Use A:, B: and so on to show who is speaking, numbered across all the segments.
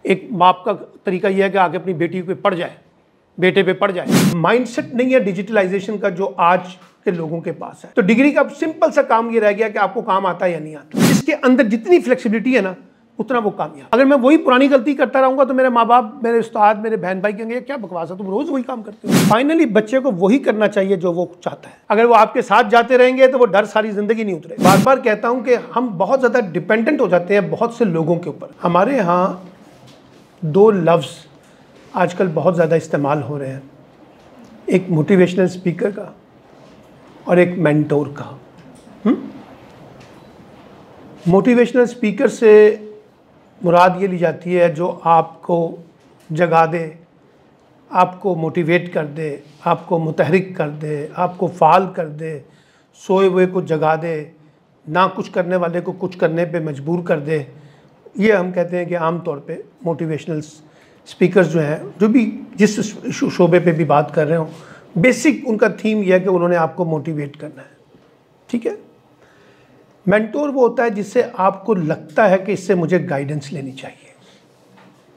A: एक बाप का तरीका यह है कि आगे अपनी बेटी पे पड़ जाए, बेटे पे पड़ जाए। माइंडसेट नहीं है डिजिटलाइजेशन का जो आज के लोगों के पास है। तो डिग्री का सिंपल सा काम ये रह गया कि आपको काम आता है या नहीं आता। इसके अंदर जितनी फ्लेक्सिबिलिटी है ना उतना वो कामयाब। अगर मैं वही पुरानी गलती करता रहूंगा तो मेरे माँ बाप, मेरे उस्ताद, मेरे बहन भाई कहेंगे क्या बकवास है, तुम रोज वही काम करते हो। फाइनली बच्चे को वही करना चाहिए जो वो चाहता है। अगर वो आपके साथ जाते रहेंगे तो वो डर सारी जिंदगी नहीं उतरेगा। बार बार कहता हूं कि हम बहुत ज्यादा डिपेंडेंट हो जाते हैं बहुत से लोगों के ऊपर। हमारे यहाँ दो लफ्ज़ आजकल बहुत ज़्यादा इस्तेमाल हो रहे हैं, एक मोटिवेशनल स्पीकर का और एक मेंटोर का। मोटिवेशनल स्पीकर से मुराद ये ली जाती है जो आपको जगा दे, आपको मोटिवेट कर दे, आपको मुतहरिक कर दे, आपको फ़ाल कर दे, सोए हुए को जगा दे, ना कुछ करने वाले को कुछ करने पे मजबूर कर दे। ये हम कहते हैं कि आम तौर पे मोटिवेशनल स्पीकर्स जो हैं, जो भी जिस शोबे पे भी बात कर रहे हो, बेसिक उनका थीम यह है कि उन्होंने आपको मोटिवेट करना है। ठीक है। मेंटोर वो होता है जिससे आपको लगता है कि इससे मुझे गाइडेंस लेनी चाहिए,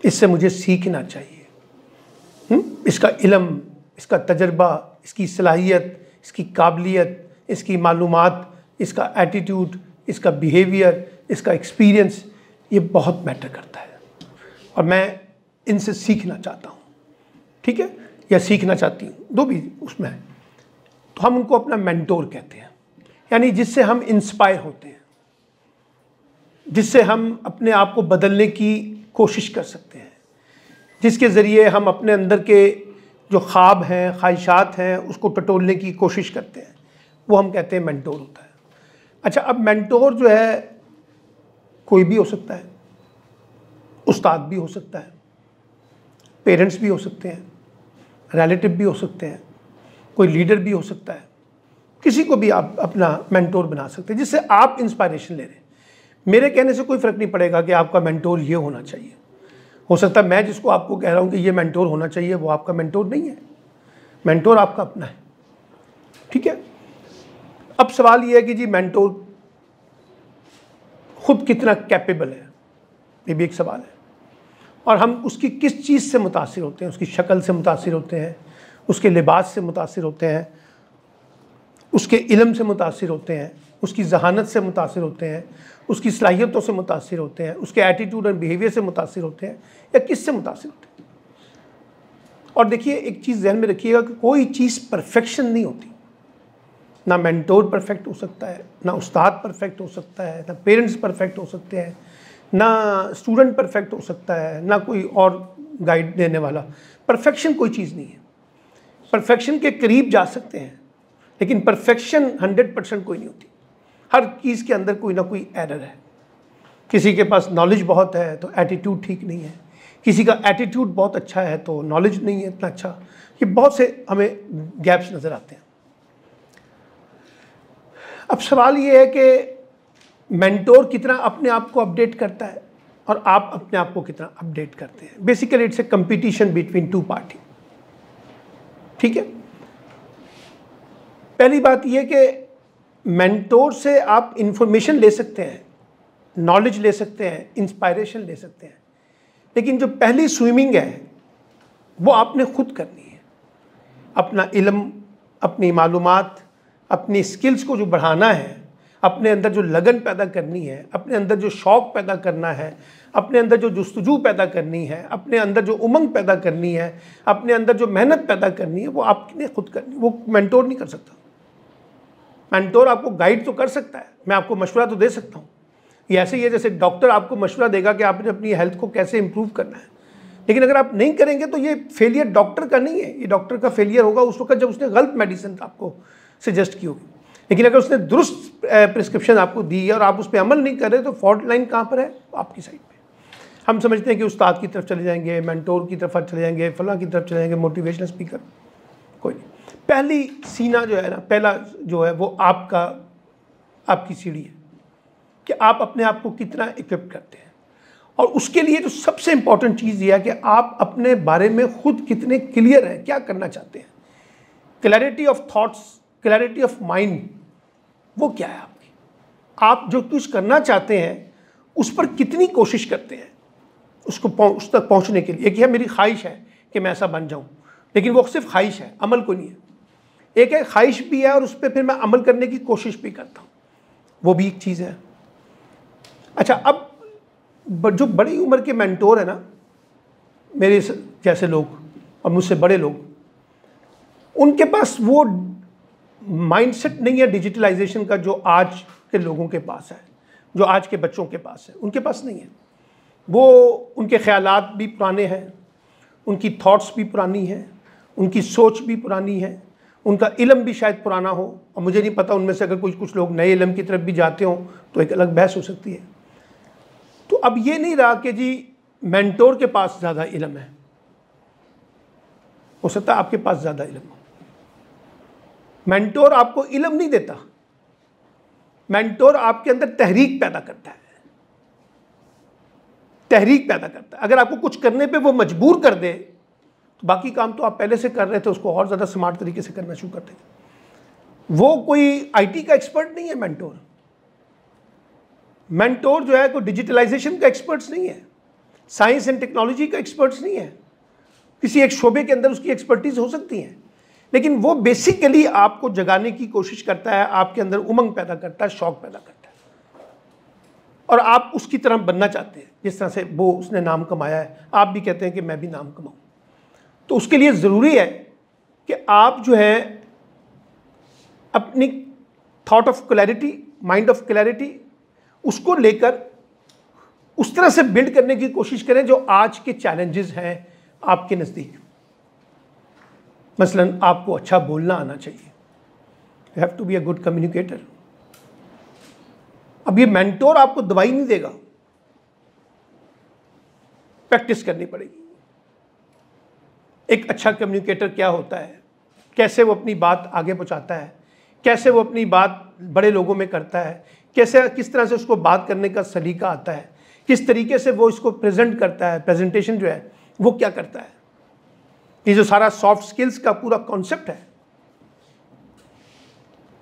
A: इससे मुझे सीखना चाहिए। इसका इल्म, इसका तजर्बा, इसकी सलाहियत, इसकी काबिलियत, इसकी मालूमात, इसका एटीट्यूड, इसका बिहेवियर, इसका एक्सपीरियंस, ये बहुत मैटर करता है और मैं इनसे सीखना चाहता हूँ। ठीक है, या सीखना चाहती हूँ, दो भी उसमें है। तो हम उनको अपना मेंटोर कहते हैं, यानी जिससे हम इंस्पायर होते हैं, जिससे हम अपने आप को बदलने की कोशिश कर सकते हैं, जिसके ज़रिए हम अपने अंदर के जो ख्वाब हैं, ख्वाहिशात हैं, उसको टटोलने की कोशिश करते हैं, वो हम कहते हैं मेंटोर होता है। अच्छा, अब मेंटोर जो है कोई भी हो सकता है, उस्ताद भी हो सकता है, पेरेंट्स भी हो सकते हैं, रिलेटिव भी हो सकते हैं, कोई लीडर भी हो सकता है, किसी को भी आप अपना मेंटोर बना सकते हैं जिससे आप इंस्पायरेशन ले रहे हैं। मेरे कहने से कोई फ़र्क नहीं पड़ेगा कि आपका मेंटोर ये होना चाहिए। हो सकता है मैं जिसको आपको कह रहा हूँ कि ये मेंटोर होना चाहिए वो आपका मेंटोर नहीं है, मेंटोर आपका अपना है। ठीक है। अब सवाल ये है कि जी मेंटोर खुद कितना कैपेबल है, ये भी एक सवाल है। और हम उसकी किस चीज़ से मुतासिर होते हैं, उसकी शक्ल से मुतासिर होते हैं, उसके लिबास से मुतासिर होते हैं, उसके इल्म से मुतासिर होते हैं, उसकी जहानत से मुतासिर होते हैं, उसकी सलाहियतों से मुतासिर होते हैं, उसके एटीट्यूड और बिहेवियर से मुतासिर होते हैं, या किस से मुतासिर होते हैं। और देखिए एक चीज़ ज़हन में रखिएगा कि कोई चीज़ परफेक्शन नहीं होती। ना मेंटोर परफेक्ट हो सकता है, ना उस्ताद परफेक्ट हो सकता है, ना पेरेंट्स परफेक्ट हो सकते हैं, ना स्टूडेंट परफेक्ट हो सकता है, ना कोई और गाइड देने वाला। परफेक्शन कोई चीज़ नहीं है। परफेक्शन के करीब जा सकते हैं लेकिन परफेक्शन 100% कोई नहीं होती। हर चीज़ के अंदर कोई ना कोई एरर है। किसी के पास नॉलेज बहुत है तो एटीट्यूड ठीक नहीं है, किसी का एटीट्यूड बहुत अच्छा है तो नॉलेज नहीं है इतना अच्छा। ये बहुत से हमें गैप्स नज़र आते हैं। अब सवाल ये है कि मेंटोर कितना अपने आप को अपडेट करता है और आप अपने आप को कितना अपडेट करते हैं। Basically it's a competition between two party. ठीक है। पहली बात यह कि मेंटोर से आप इंफॉर्मेशन ले सकते हैं, नॉलेज ले सकते हैं, इंस्पायरेशन ले सकते हैं, लेकिन जो पहली स्विमिंग है वो आपने खुद करनी है। अपना इल्म, अपनी मालूमात, अपनी स्किल्स को जो बढ़ाना है, अपने अंदर जो लगन पैदा करनी है, अपने अंदर जो शौक़ पैदा करना है, अपने अंदर जो जुस्तजू पैदा करनी है, अपने अंदर जो उमंग पैदा करनी है, अपने अंदर जो मेहनत पैदा करनी है, वो आपने खुद करनी है। वो मेंटोर नहीं कर सकता। मेंटोर आपको गाइड तो कर सकता है, मैं आपको मशवरा तो दे सकता हूँ। ये ऐसे ही है जैसे डॉक्टर आपको मशवरा देगा कि आपने अपनी हेल्थ को कैसे इंप्रूव करना है, लेकिन अगर आप नहीं करेंगे तो ये फेलियर डॉक्टर का नहीं है, ये डॉक्टर का फेलियर होगा उस वक्त जब उसने गलत मेडिसिन आपको सजेस्ट की होगी। लेकिन अगर उसने दुरुस्त प्रिस्क्रिप्शन आपको दी है और आप उस पर अमल नहीं कर रहे तो फॉल्ट लाइन कहाँ पर है? आपकी साइड पे। हम समझते हैं कि उस्ताद की तरफ चले जाएंगे, मेंटोर की तरफ चले जाएंगे, फलां की तरफ चले जाएंगे, मोटिवेशनल स्पीकर, कोई नहीं। पहली सीना जो है ना, पहला जो है वो आपकी सीढ़ी है कि आप अपने आप को कितना इक्विप करते हैं। और उसके लिए जो सबसे इंपॉर्टेंट चीज़ ये है कि आप अपने बारे में खुद कितने क्लियर हैं, क्या करना चाहते हैं। Clarity of thoughts, clarity of mind, वो क्या है आपकी। आप जो कुछ करना चाहते हैं उस पर कितनी कोशिश करते हैं, उस तक पहुँचने के लिए। एक है मेरी ख्वाहिश है कि मैं ऐसा बन जाऊँ, लेकिन वो सिर्फ ख्वाहिश है, अमल को नहीं है। एक है ख्वाहिश भी है और उस पर फिर मैं अमल करने की कोशिश भी करता हूँ, वो भी एक चीज़ है। अच्छा, अब जो बड़ी उम्र के मेंटोर है ना, मेरे जैसे लोग और मुझसे बड़े लोग, उनके पास वो माइंडसेट नहीं है डिजिटलाइजेशन का जो आज के लोगों के पास है, जो आज के बच्चों के पास है, उनके पास नहीं है। वो उनके ख्यालात भी पुराने हैं, उनकी थॉट्स भी पुरानी हैं, उनकी सोच भी पुरानी है, उनका इल्म भी शायद पुराना हो। और मुझे नहीं पता उनमें से अगर कुछ लोग नए इल्म की तरफ भी जाते हों तो एक अलग बहस हो सकती है। तो अब ये नहीं रहा कि जी मेंटोर के पास ज़्यादा इल्म है, हो सकता है आपके पास ज़्यादा इल्म हो। मेंटोर आपको इल्म नहीं देता, मेंटोर आपके अंदर तहरीक पैदा करता है, तहरीक पैदा करता है। अगर आपको कुछ करने पे वो मजबूर कर दे तो बाकी काम तो आप पहले से कर रहे थे, उसको और ज़्यादा स्मार्ट तरीके से करना शुरू कर देंगे। वो कोई आईटी का एक्सपर्ट नहीं है मेंटोर। मेंटोर जो है कोई डिजिटलाइजेशन का एक्सपर्ट्स नहीं है, साइंस एंड टेक्नोलॉजी का एक्सपर्ट्स नहीं है। किसी एक शोबे के अंदर उसकी एक्सपर्टीज हो सकती है, लेकिन वो बेसिकली आपको जगाने की कोशिश करता है, आपके अंदर उमंग पैदा करता है, शौक पैदा करता है, और आप उसकी तरह बनना चाहते हैं जिस तरह से वो उसने नाम कमाया है। आप भी कहते हैं कि मैं भी नाम कमाऊं। तो उसके लिए ज़रूरी है कि आप जो है अपनी thought of clarity, mind of clarity, उसको लेकर उस तरह से बिल्ड करने की कोशिश करें जो आज के चैलेंजेस हैं आपके नज़दीक। मसलन आपको अच्छा बोलना आना चाहिए, you have to be a good communicator. अब ये मेंटोर आपको दवाई नहीं देगा, प्रैक्टिस करनी पड़ेगी। एक अच्छा कम्युनिकेटर क्या होता है, कैसे वो अपनी बात आगे पहुंचाता है, कैसे वो अपनी बात बड़े लोगों में करता है, किस तरह से उसको बात करने का सलीका आता है, किस तरीके से वो इसको प्रेजेंट करता है, प्रेजेंटेशन जो है वो क्या करता है। ये जो सारा सॉफ्ट स्किल्स का पूरा कॉन्सेप्ट है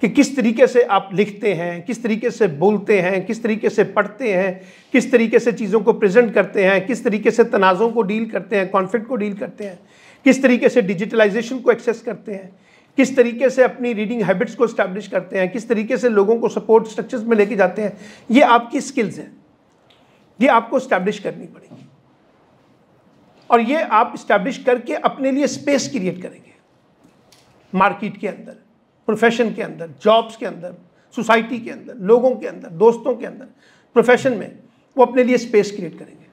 A: कि किस तरीके से आप लिखते हैं, किस तरीके से बोलते हैं, किस तरीके से पढ़ते हैं, किस तरीके से चीज़ों को प्रेजेंट करते हैं, किस तरीके से तनाज़ों को डील करते हैं, कॉन्फ्लिक्ट को डील करते हैं, किस तरीके से डिजिटलाइजेशन को एक्सेस करते हैं, किस तरीके से अपनी रीडिंग हैबिट्स को इस्टेब्लिश करते हैं, किस तरीके से लोगों को सपोर्ट स्ट्रक्चर्स में लेके जाते हैं। ये आपकी स्किल्स हैं, ये आपको इस्टेब्लिश करनी पड़ेगी, और ये आप इस्टेब्लिश करके अपने लिए स्पेस क्रिएट करेंगे मार्केट के अंदर, प्रोफेशन के अंदर, जॉब्स के अंदर, सोसाइटी के अंदर, लोगों के अंदर, दोस्तों के अंदर, प्रोफेशन में वो अपने लिए स्पेस क्रिएट करेंगे।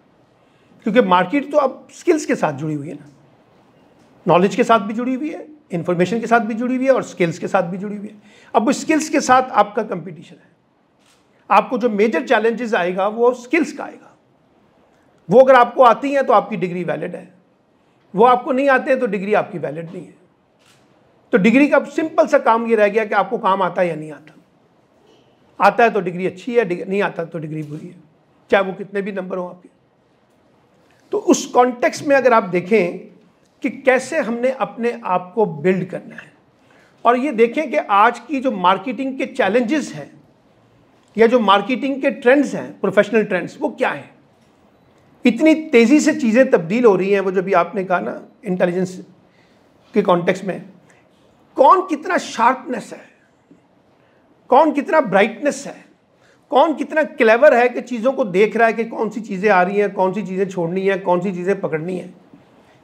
A: क्योंकि मार्केट तो अब स्किल्स के साथ जुड़ी हुई है ना, नॉलेज के साथ भी जुड़ी हुई है, इंफॉर्मेशन के साथ भी जुड़ी हुई है, और स्किल्स के साथ भी जुड़ी हुई है। अब वो स्किल्स के साथ आपका कंपटीशन है। आपको जो मेजर चैलेंजेस आएगा वो स्किल्स का आएगा। वो अगर आपको आती हैं तो आपकी डिग्री वैलिड है, वो आपको नहीं आते हैं तो डिग्री आपकी वैलिड नहीं है। तो डिग्री का सिंपल सा काम ये रह गया कि आपको काम आता है या नहीं आता। आता है तो डिग्री अच्छी है, नहीं आता तो डिग्री बुरी है, चाहे वो कितने भी नंबर हो आपके। तो उस कॉन्टेक्स्ट में अगर आप देखें कि कैसे हमने अपने आप को बिल्ड करना है, और ये देखें कि आज की जो मार्केटिंग के चैलेंजेस हैं या जो मार्केटिंग के ट्रेंड्स हैं, प्रोफेशनल ट्रेंड्स, वो क्या हैं। इतनी तेज़ी से चीज़ें तब्दील हो रही हैं। वो जो भी आपने कहा ना इंटेलिजेंस के कॉन्टेक्स्ट में, कौन कितना शार्पनेस है, कौन कितना ब्राइटनेस है, कौन कितना क्लेवर है कि चीज़ों को देख रहा है कि कौन सी चीज़ें आ रही हैं, कौन सी चीज़ें छोड़नी है, कौन सी चीज़ें पकड़नी है।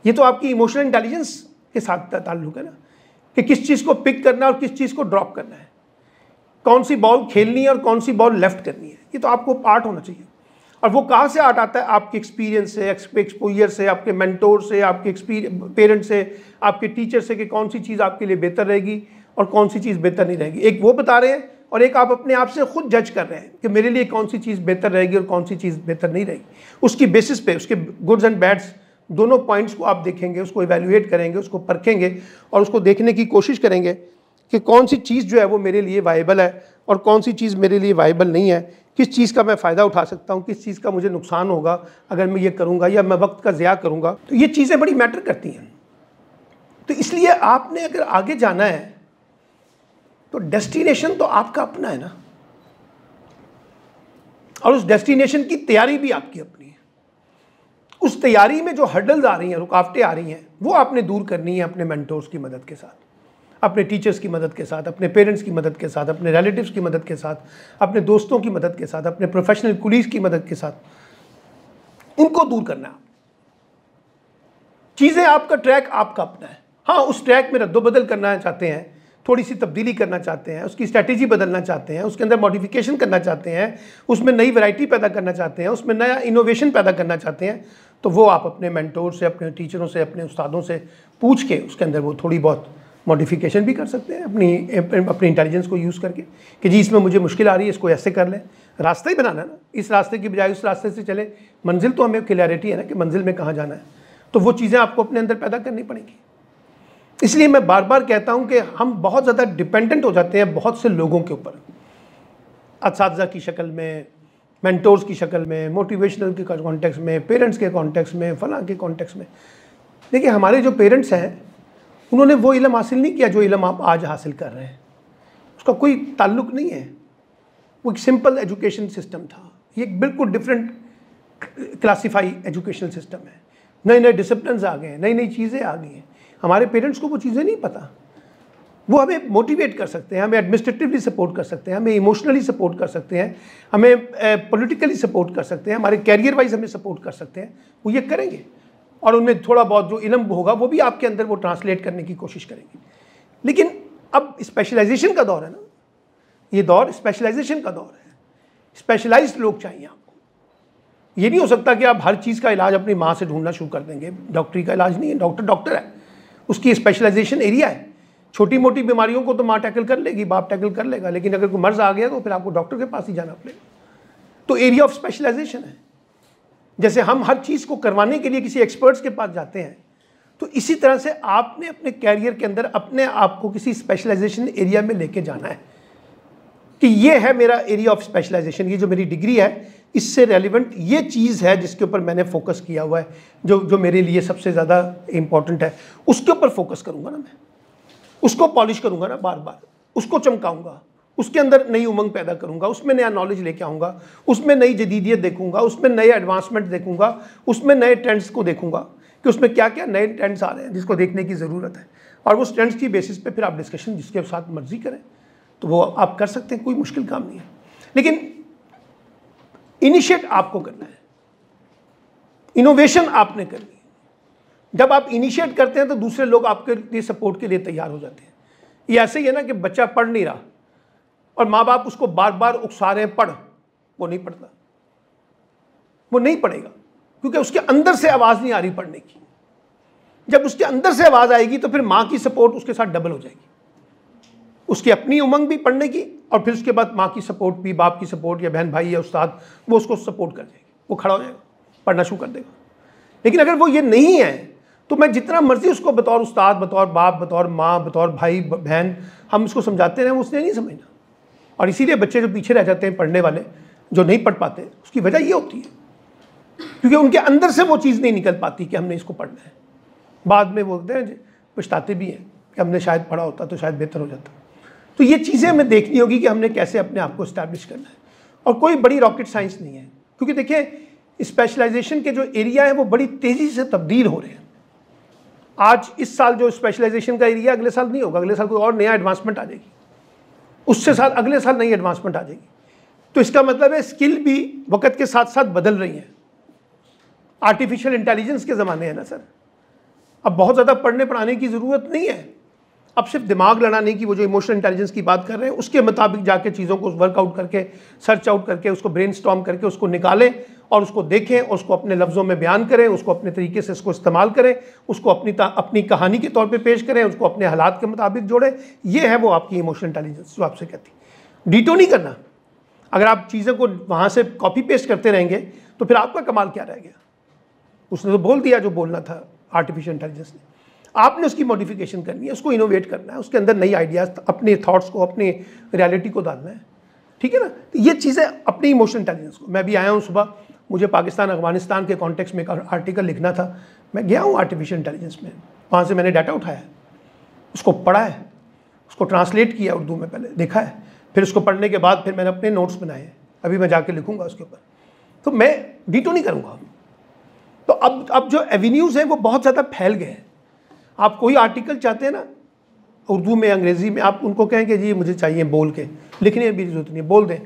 A: ये तो आपकी इमोशनल इंटेलिजेंस के साथ ताल्लुक है ना, कि किस चीज़ को पिक करना है और किस चीज़ को ड्रॉप करना है, कौन सी बॉल खेलनी है और कौन सी बॉल लेफ्ट करनी है। ये तो आपको पार्ट होना चाहिए। और वो कहाँ से आर्ट आता है? आपके एक्सपीरियंस से, एक्सपोजर से, आपके मेंटोर से, आपके पेरेंट्स से, आपके टीचर से, कि कौन सी चीज़ आपके लिए बेहतर रहेगी और कौन सी चीज़ बेहतर नहीं रहेगी। एक वो बता रहे हैं और एक आप अपने आप से खुद जज कर रहे हैं कि मेरे लिए कौन सी चीज़ बेहतर रहेगी और कौन सी चीज़ बेहतर नहीं रहेगी। उसकी बेसिस पे, उसके गुड्स एंड बैड्स दोनों पॉइंट्स को आप देखेंगे, उसको इवैल्यूएट करेंगे, उसको परखेंगे और उसको देखने की कोशिश करेंगे कि कौन सी चीज़ जो है वो मेरे लिए वायबल है और कौन सी चीज़ मेरे लिए वायबल नहीं है, किस चीज़ का मैं फ़ायदा उठा सकता हूँ, किस चीज़ का मुझे नुकसान होगा अगर मैं ये करूँगा या मैं वक्त का ज़िया करूँगा। तो ये चीज़ें बड़ी मैटर करती हैं। तो इसलिए आपने अगर आगे जाना है तो डेस्टिनेशन तो आपका अपना है ना, और उस डेस्टिनेशन की तैयारी भी आपकी अपनी है। उस तैयारी में जो हर्डल्स आ रही हैं, रुकावटें आ रही हैं, वो आपने दूर करनी है अपने मेंटोर्स की मदद के साथ, अपने टीचर्स की मदद के साथ, अपने पेरेंट्स की मदद के साथ, अपने रिलेटिव्स की मदद के साथ, अपने दोस्तों की मदद के साथ, अपने प्रोफेशनल कुलीग्स की मदद के साथ उनको दूर करना है। चीज़ें आपका ट्रैक आपका अपना है। हाँ, उस ट्रैक में रद्दोबदल करना चाहते हैं, थोड़ी सी तब्दीली करना चाहते हैं, उसकी स्ट्रैटेजी बदलना चाहते हैं, उसके अंदर मॉडिफिकेशन करना चाहते हैं, उसमें नई वैरायटी पैदा करना चाहते हैं, उसमें नया इनोवेशन पैदा करना चाहते हैं, तो वो आप अपने मेंटोर से, अपने टीचरों से, अपने उस्तादों से पूछ के उसके अंदर वो थोड़ी बहुत मॉडिफिकेशन भी कर सकते हैं अपनी इंटेलिजेंस को यूज़ करके कि जी इसमें मुझे मुश्किल आ रही है, इसको ऐसे कर लें। रास्ता ही बनाना है ना, इस रास्ते की बजाय उस रास्ते से चले। मंजिल तो हमें क्लैरिटी है ना कि मंजिल में कहाँ जाना है, तो वो चीज़ें आपको अपने अंदर पैदा करनी पड़ेंगी। इसलिए मैं बार बार कहता हूँ कि हम बहुत ज़्यादा डिपेंडेंट हो जाते हैं बहुत से लोगों के ऊपर, असातिज़ा की शक्ल में, मेंटोर्स की शक्ल में, मोटिवेशनल के कॉन्टेक्स्ट में, पेरेंट्स के कॉन्टेक्स्ट में, फलां के कॉन्टेक्स्ट में। देखिए हमारे जो पेरेंट्स हैं उन्होंने वो इल्म हासिल नहीं किया जो इल्म आप आज हासिल कर रहे हैं, उसका कोई ताल्लुक नहीं है। वो एक सिंपल एजुकेशन सिस्टम था, ये एक बिल्कुल डिफरेंट क्लासीफाई एजुकेशनल सिस्टम है। नए नए डिसिप्लिन आ गए हैं, नई नई चीज़ें आ गई हैं। हमारे पेरेंट्स को वो चीज़ें नहीं पता। वो हमें मोटिवेट कर सकते हैं, हमें एडमिनिस्ट्रेटिवली सपोर्ट कर सकते हैं, हमें इमोशनली सपोर्ट कर सकते हैं, हमें पॉलिटिकली सपोर्ट कर सकते हैं, हमारे कैरियर वाइज हमें सपोर्ट कर सकते हैं। वो ये करेंगे और उनमें थोड़ा बहुत जो इल्म होगा वो भी आपके अंदर वो ट्रांसलेट करने की कोशिश करेंगे। लेकिन अब स्पेशलाइजेशन का दौर है ना, ये दौर स्पेशलाइजेशन का दौर है। स्पेशलाइज्ड लोग चाहिए आपको। ये नहीं हो सकता कि आप हर चीज़ का इलाज अपनी माँ से ढूंढना शुरू कर देंगे। डॉक्टरी का इलाज नहीं है, डॉक्टर डॉक्टर है, उसकी स्पेशलाइजेशन एरिया है। छोटी मोटी बीमारियों को तो माँ टैकल कर लेगी, बाप टैकल कर लेगा, लेकिन अगर कोई मर्ज आ गया तो फिर आपको डॉक्टर के पास ही जाना पड़ेगा। तो एरिया ऑफ स्पेशलाइजेशन है। जैसे हम हर चीज़ को करवाने के लिए किसी एक्सपर्ट्स के पास जाते हैं, तो इसी तरह से आपने अपने कैरियर के अंदर अपने आप को किसी स्पेशलाइजेशन एरिया में लेके जाना है कि ये है मेरा एरिया ऑफ स्पेशलाइजेशन। ये जो मेरी डिग्री है इससे रेलिवेंट ये चीज़ है जिसके ऊपर मैंने फोकस किया हुआ है, जो मेरे लिए सबसे ज़्यादा इम्पॉर्टेंट है, उसके ऊपर फोकस करूँगा ना मैं, उसको पॉलिश करूँगा ना बार बार, उसको चमकाऊँगा, उसके अंदर नई उमंग पैदा करूँगा, उसमें नया नॉलेज लेके आऊँगा, उसमें नई जदीदियत देखूँगा, उसमें नए एडवांसमेंट देखूँगा, उसमें नए ट्रेंड्स को देखूँगा कि उसमें क्या क्या नए ट्रेंड्स आ रहे हैं जिसको देखने की ज़रूरत है। और उस ट्रेंड्स की बेसिस पे फिर आप डिस्कशन जिसके साथ मर्जी करें तो वो आप कर सकते हैं, कोई मुश्किल काम नहीं है। लेकिन इनिशिएट आपको करना है, इनोवेशन आपने करनी है। जब आप इनिशिएट करते हैं तो दूसरे लोग आपके लिए सपोर्ट के लिए तैयार हो जाते हैं। ये ऐसे ही है ना कि बच्चा पढ़ नहीं रहा और माँ बाप उसको बार बार उकसा रहे हैं पढ़, वो नहीं पढ़ता, वो नहीं पढ़ेगा क्योंकि उसके अंदर से आवाज़ नहीं आ रही पढ़ने की। जब उसके अंदर से आवाज़ आएगी तो फिर माँ की सपोर्ट उसके साथ डबल हो जाएगी, उसकी अपनी उमंग भी पढ़ने की और फिर उसके बाद माँ की सपोर्ट भी, बाप की सपोर्ट या बहन भाई या उस्ताद, वो उसको सपोर्ट कर जाएगी, वो खड़ा हो जाएगा, पढ़ना शुरू कर देगा। लेकिन अगर वो ये नहीं है तो मैं जितना मर्जी उसको बतौर उस्ताद, बतौर बाप, बतौर माँ, बतौर भाई बहन हम उसको समझाते रहे, उसने नहीं समझना। और इसीलिए बच्चे जो पीछे रह जाते हैं पढ़ने वाले, जो नहीं पढ़ पाते, उसकी वजह ये होती है क्योंकि उनके अंदर से वो चीज़ नहीं निकल पाती कि हमने इसको पढ़ना है। बाद में बोलते हैं, पछताते भी हैं कि हमने शायद पढ़ा होता तो शायद बेहतर हो जाता। तो ये चीज़ें हमें देखनी होगी कि हमने कैसे अपने आप को इस्टेब्लिश करना है। और कोई बड़ी रॉकेट साइंस नहीं है क्योंकि देखिए स्पेशलाइजेशन के जो एरिया है वो बड़ी तेज़ी से तब्दील हो रहे हैं। आज इस साल जो स्पेशलाइजेशन का एरिया अगले साल नहीं होगा, अगले साल कोई और नया एडवांसमेंट आ जाएगी, उससे साल अगले साल नई एडवांसमेंट आ जाएगी। तो इसका मतलब है स्किल भी वक्त के साथ साथ बदल रही हैं। आर्टिफिशियल इंटेलिजेंस के ज़माने हैं ना सर, अब बहुत ज़्यादा पढ़ने पढ़ाने की ज़रूरत नहीं है। अब सिर्फ दिमाग लड़ाने की, वो जो इमोशनल इंटेलिजेंस की बात कर रहे हैं उसके मुताबिक जाके चीज़ों को वर्कआउट करके, सर्च आउट करके, उसको ब्रेनस्टॉर्म करके उसको निकालें और उसको देखें और उसको अपने लफ्ज़ों में बयान करें, उसको अपने तरीके से इसको इस्तेमाल करें, उसको अपनी कहानी के तौर पे पेश करें, उसको अपने हालात के मुताबिक जोड़ें। ये है वो आपकी इमोशनल इंटेलिजेंस जो आपसे कहती है। डीटो नहीं करना। अगर आप चीज़ों को वहाँ से कॉपी पेस्ट करते रहेंगे तो फिर आपका कमाल क्या रह गया? उसने तो बोल दिया जो बोलना था आर्टिफिशियल इंटेलिजेंस ने। आपने उसकी मॉडिफिकेशन करनी है, उसको इनोवेट करना है, उसके अंदर नई आइडियाज़, अपने थॉट्स को, अपनी रियलिटी को डालना है। ठीक है ना? तो ये चीज़ें अपनी इमोशनल इंटेलिजेंस को। मैं भी आया हूँ सुबह, मुझे पाकिस्तान अफगानिस्तान के कॉन्टेक्स्ट में एक आर्टिकल लिखना था, मैं गया हूँ आर्टिफिशियल इंटेलिजेंस में, वहाँ से मैंने डाटा उठाया, उसको पढ़ा है, उसको ट्रांसलेट किया उर्दू में, पहले देखा है, फिर उसको पढ़ने के बाद फिर मैंने अपने नोट्स बनाए, अभी मैं जाके लिखूँगा उसके ऊपर। तो मैं डीटो नहीं करूँगा, तो अब जो एवेन्यूज़ हैं वो बहुत ज़्यादा फैल गए हैं। आप कोई आर्टिकल चाहते हैं ना, उर्दू में, अंग्रेज़ी में, आप उनको कहें कि जी मुझे चाहिए बोल के, लिखने की भी जरूरत नहीं है, बोल दें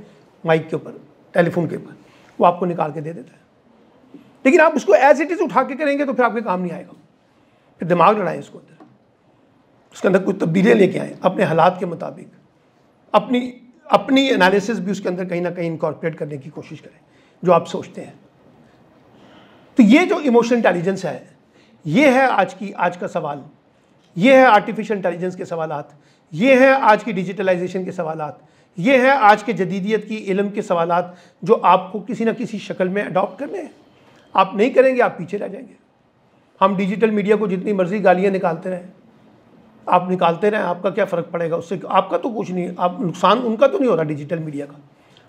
A: माइक के ऊपर, टेलीफोन के ऊपर, वो आपको निकाल के दे देता है। लेकिन आप उसको एज इट इज़ उठा के करेंगे तो फिर आपके काम नहीं आएगा। फिर दिमाग लड़ाएं उसको अंदर, उसके अंदर कुछ तब्दीलियाँ लेके आएँ अपने हालात के मुताबिक, अपनी एनालिसिस भी उसके अंदर कहीं ना कहीं इनकॉर्पोरेट करने की कोशिश करें जो आप सोचते हैं। तो ये जो इमोशनल इंटेलिजेंस है, ये है आज का सवाल, ये है आर्टिफिशियल इंटेलिजेंस के सवालात, ये है आज की डिजिटलाइजेशन के सवालात, ये है आज के जदीदियत की इल्म के सवालात जो आपको किसी ना किसी शक्ल में अडॉप्ट करने हैं। आप नहीं करेंगे, आप पीछे रह जाएंगे। हम डिजिटल मीडिया को जितनी मर्जी गालियाँ निकालते रहें, आप निकालते रहें, आपका क्या फ़र्क पड़ेगा उससे? आपका तो कुछ नहीं, आप नुकसान उनका तो नहीं हो रहा, डिजिटल मीडिया का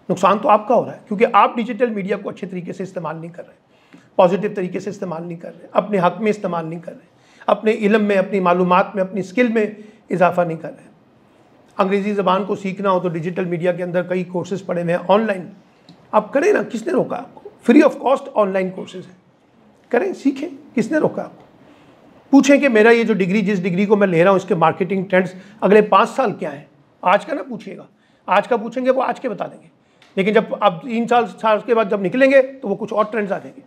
A: नुकसान तो आपका हो रहा है, क्योंकि आप डिजिटल मीडिया को अच्छे तरीके से इस्तेमाल नहीं कर रहे, पॉजिटिव तरीके से इस्तेमाल नहीं कर रहे, अपने हक में इस्तेमाल नहीं कर रहे, अपने इल्म में, अपनी मालूमात में, अपनी स्किल में इजाफा नहीं कर रहे। अंग्रेज़ी ज़बान को सीखना हो तो डिजिटल मीडिया के अंदर कई कोर्सेज़ पड़े हुए हैं ऑनलाइन, आप करें ना, किसने रोका आपको? Free of cost online courses हैं, करें, सीखें, किसने रोका आपको? पूछें कि मेरा ये जो डिग्री, जिस डिग्री को मैं ले रहा हूँ, इसके मार्केटिंग ट्रेंड्स अगले 5 साल क्या है? आज का ना पूछिएगा, आज का पूछेंगे वो आज के बता देंगे, लेकिन जब आप 3 साल के बाद जब निकलेंगे तो वो कुछ और ट्रेंड्स आ जाएंगे।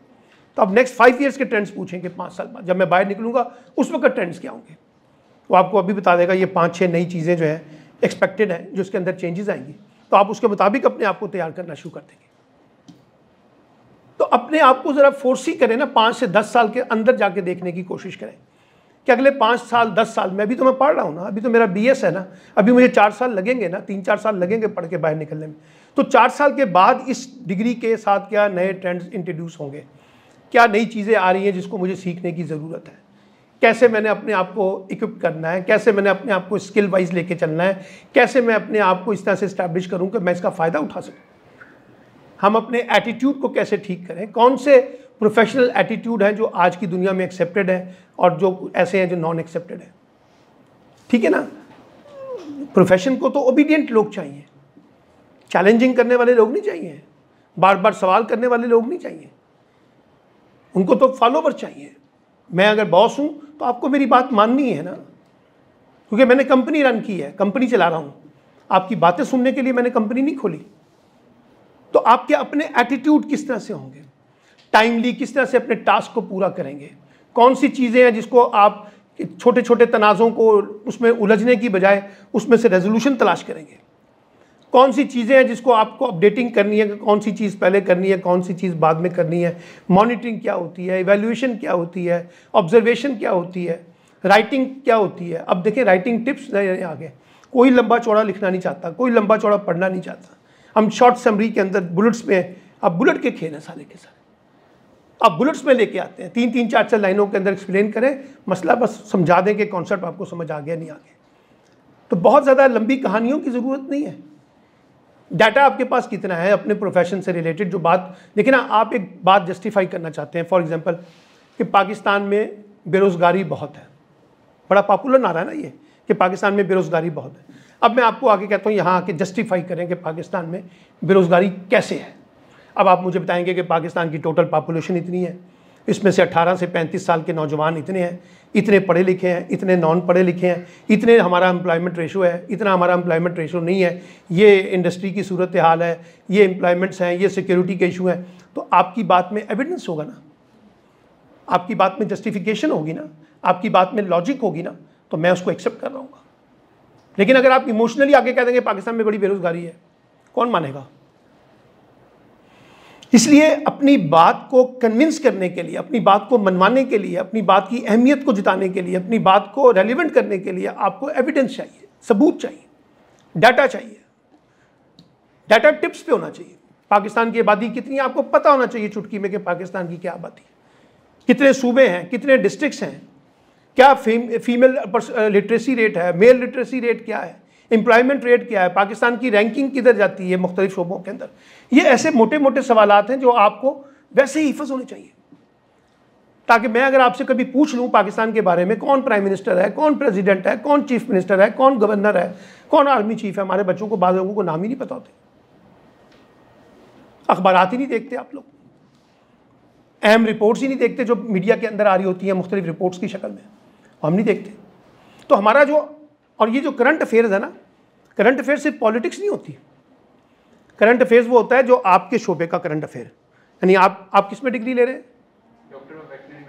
A: तो अब नेक्स्ट 5 ईयर्स के ट्रेंड्स पूछेंगे 5 साल बाद, जब मैं बाहर निकलूँगा उस वक्त ट्रेंड्स क्या होंगे, वो आपको अभी बता देगा। ये 5-6 नई चीज़ें जो हैं एक्सपेक्टेड हैं, जो उसके अंदर चेंजेस आएंगी, तो आप उसके मुताबिक अपने आप को तैयार करना शुरू कर देंगे। तो अपने आप को ज़रा फोर्स ही करें ना, 5 से 10 साल के अंदर जाके देखने की कोशिश करें कि अगले 5 साल 10 साल में, अभी तो मैं पढ़ रहा हूँ ना, अभी तो मेरा BS है ना, अभी मुझे 4 साल लगेंगे ना, 3-4 साल लगेंगे पढ़ के बाहर निकलने में। तो 4 साल के बाद इस डिग्री के साथ क्या नए ट्रेंड्स इंट्रोड्यूस होंगे, क्या नई चीज़ें आ रही हैं जिसको मुझे सीखने की ज़रूरत है, कैसे मैंने अपने आप को इक्विप करना है, कैसे मैंने अपने आप को स्किल वाइज लेके चलना है, कैसे मैं अपने आप को इस तरह से इस्टेब्लिश करूँ कि मैं इसका फ़ायदा उठा सकूँ। हम अपने एटीट्यूड को कैसे ठीक करें, कौन से प्रोफेशनल एटीट्यूड हैं जो आज की दुनिया में एक्सेप्टेड है और जो ऐसे हैं जो नॉन एक्सेप्टेड है। ठीक है ना, प्रोफेशन को तो ओबीडियंट लोग चाहिए, चैलेंजिंग करने वाले लोग नहीं चाहिए, बार बार सवाल करने वाले लोग नहीं चाहिए, उनको तो फॉलोवर चाहिए। मैं अगर बॉस हूं तो आपको मेरी बात माननी है ना, क्योंकि मैंने कंपनी रन की है, कंपनी चला रहा हूं, आपकी बातें सुनने के लिए मैंने कंपनी नहीं खोली। तो आपके अपने एटीट्यूड किस तरह से होंगे, टाइमली किस तरह से अपने टास्क को पूरा करेंगे, कौन सी चीज़ें हैं जिसको आप छोटे छोटे तनाज़ों को उसमें उलझने की बजाय उसमें से रेजोल्यूशन तलाश करेंगे, कौन सी चीज़ें हैं जिसको आपको अपडेटिंग करनी है, कौन सी चीज़ पहले करनी है, कौन सी चीज़ बाद में करनी है, मॉनिटरिंग क्या होती है, इवैल्यूएशन क्या होती है, ऑब्जर्वेशन क्या होती है, राइटिंग क्या होती है। अब देखिए राइटिंग टिप्स आगे, कोई लंबा चौड़ा लिखना नहीं चाहता, कोई लंबा चौड़ा पढ़ना नहीं चाहता, हम शॉर्ट समरी के अंदर बुलेट्स में, अब बुलेट के खेल हैं सारे के सारे, अब बुलेट्स में लेके आते हैं, 3-3 4-4 लाइनों के अंदर एक्सप्लेन करें, मसला बस समझा दें कि कॉन्सेप्ट आपको समझ आ गया नहीं आ गया। तो बहुत ज़्यादा लंबी कहानियों की ज़रूरत नहीं है। डाटा आपके पास कितना है अपने प्रोफेशन से रिलेटेड, जो बात देखिए ना, आप एक बात जस्टिफाई करना चाहते हैं, फॉर एग्जांपल कि पाकिस्तान में बेरोज़गारी बहुत है, बड़ा पॉपुलर नारा है ना ये कि पाकिस्तान में बेरोज़गारी बहुत है। अब मैं आपको आगे कहता हूँ यहाँ आके जस्टिफाई करें कि पाकिस्तान में बेरोज़गारी कैसे है। अब आप मुझे बताएंगे कि पाकिस्तान की टोटल पॉपुलेशन इतनी है, इसमें से 18 से 35 साल के नौजवान इतने हैं, इतने पढ़े लिखे हैं, इतने नॉन पढ़े लिखे हैं, इतने हमारा एम्प्लॉयमेंट रेशो है, इतना हमारा एम्प्लॉयमेंट रेशो नहीं है, ये इंडस्ट्री की सूरत हाल है, ये एम्प्लॉयमेंट्स हैं, ये सिक्योरिटी के इशू हैं। तो आपकी बात में एविडेंस होगा ना, आपकी बात में जस्टिफिकेशन होगी ना, आपकी बात में लॉजिक होगी ना, तो मैं उसको एक्सेप्ट कर रहा हूँ। लेकिन अगर आप इमोशनली आगे कह देंगे पाकिस्तान में बड़ी बेरोज़गारी है, कौन मानेगा? इसलिए अपनी बात को कन्विंस करने के लिए, अपनी बात को मनवाने के लिए, अपनी बात की अहमियत को जिताने के लिए, अपनी बात को रेलिवेंट करने के लिए आपको एविडेंस चाहिए, सबूत चाहिए, डाटा चाहिए। डाटा टिप्स पे होना चाहिए। पाकिस्तान की आबादी कितनी है आपको पता होना चाहिए चुटकी में कि पाकिस्तान की क्या आबादी है, कितने सूबे हैं, कितने डिस्ट्रिक्ट्स हैं, क्या फीमेल लिटरेसी रेट है, मेल लिटरेसी रेट क्या है, एम्प्लॉयमेंट रेट क्या है, पाकिस्तान की रैंकिंग किधर जाती है मुख्तलिफ शोबों के अंदर। ये ऐसे मोटे मोटे सवालात हैं जो आपको वैसे ही हिफज होने चाहिए, ताकि मैं अगर आपसे कभी पूछ लूँ पाकिस्तान के बारे में, कौन प्राइम मिनिस्टर है, कौन प्रेसिडेंट है, कौन चीफ मिनिस्टर है, कौन गवर्नर है, कौन आर्मी चीफ है, हमारे बच्चों को, बाद लोगों को नाम ही नहीं पता होते, अखबारात ही नहीं देखते आप लोग, अहम रिपोर्ट्स ही नहीं देखते जो मीडिया के अंदर आ रही होती हैं मुख्तलिफ रिपोर्ट्स की शक्ल में, हम नहीं देखते। तो हमारा जो, और ये जो करंट अफेयर्स है ना, करंट अफेयर सिर्फ पॉलिटिक्स नहीं होती। करंट अफेयर्स वो होता है जो आपके शोबे का करंट अफेयर, यानी आप किस में डिग्री ले रहे हैं?
B: Doctor of veterinary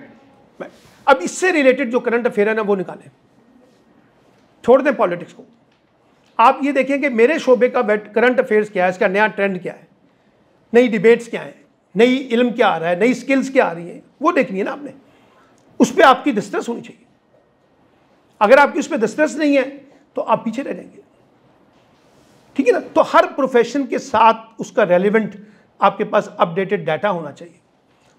B: medicine.
A: अब इससे रिलेटेड जो करंट अफेयर है ना वो निकालें, छोड़ दें पॉलिटिक्स को। आप ये देखें कि मेरे शोबे का करंट अफेयर्स क्या है, इसका नया ट्रेंड क्या है, नई डिबेट्स क्या है, नई इल्म क्या आ रहा है, नई स्किल्स क्या आ रही है, वो देखनी है ना आपने। उस पर आपकी दस्तरस होनी चाहिए। अगर आपकी उस पर दस्तरस नहीं है तो आप पीछे रह जाएंगे, ठीक है ना। तो हर प्रोफेशन के साथ उसका रेलिवेंट आपके पास अपडेटेड डाटा होना चाहिए,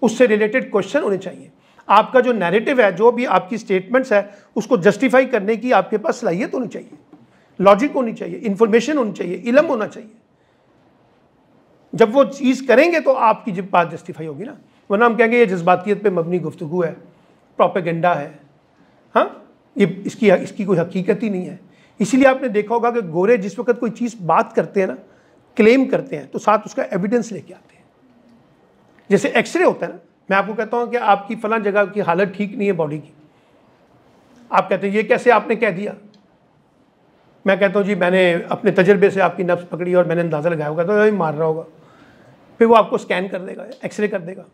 A: उससे रिलेटेड क्वेश्चन होने चाहिए। आपका जो नैरेटिव है, जो भी आपकी स्टेटमेंट्स है, उसको जस्टिफाई करने की आपके पास सलाहियत होनी चाहिए, लॉजिक होनी चाहिए, इंफॉर्मेशन होनी चाहिए, इल्म होना चाहिए। जब वो चीज़ करेंगे तो आपकी जब बात जस्टिफाई होगी ना, वरना हम कहेंगे ये जज्बातियत पे मबनी गुफ्तगू है, प्रोपेगेंडा है, हाँ, ये इसकी कोई हकीकत ही नहीं है। इसीलिए आपने देखा होगा कि गोरे जिस वक्त कोई चीज़ बात करते हैं ना, क्लेम करते हैं, तो साथ उसका एविडेंस लेके आते हैं। जैसे एक्सरे होता है ना, मैं आपको कहता हूँ कि आपकी फलां जगह की हालत ठीक नहीं है बॉडी की, आप कहते हैं ये कैसे आपने कह दिया? मैं कहता हूँ जी मैंने अपने तजर्बे से आपकी नब्ज़ पकड़ी और मैंने अंदाज़ा लगाया होगा, तो मार रहा होगा। फिर वो आपको स्कैन कर देगा, एक्सरे कर देगा,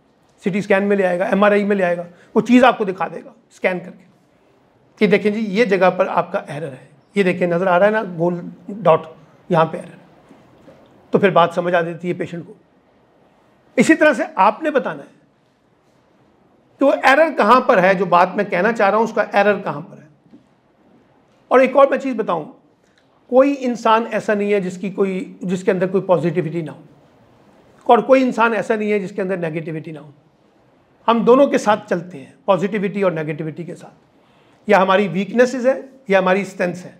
A: सिटी स्कैन में ले आएगा, MRI में ले आएगा, वो चीज़ आपको दिखा देगा स्कैन करके कि देखें जी ये जगह पर आपका एरर है, ये देखें नज़र आ रहा है ना गोल डॉट, यहाँ पे एरर है। तो फिर बात समझ आ जाती है पेशेंट को। इसी तरह से आपने बताना है कि वो एरर कहाँ पर है, जो बात मैं कहना चाह रहा हूँ उसका एरर कहाँ पर है। और एक और मैं चीज़ बताऊँ, कोई इंसान ऐसा नहीं है जिसके अंदर कोई पॉजिटिविटी ना हो, और कोई इंसान ऐसा नहीं है जिसके अंदर नेगेटिविटी ना हो। हम दोनों के साथ चलते हैं, पॉजिटिविटी और नेगेटिविटी के साथ। या हमारी वीकनेसेस है या हमारी स्ट्रेंथ्स है,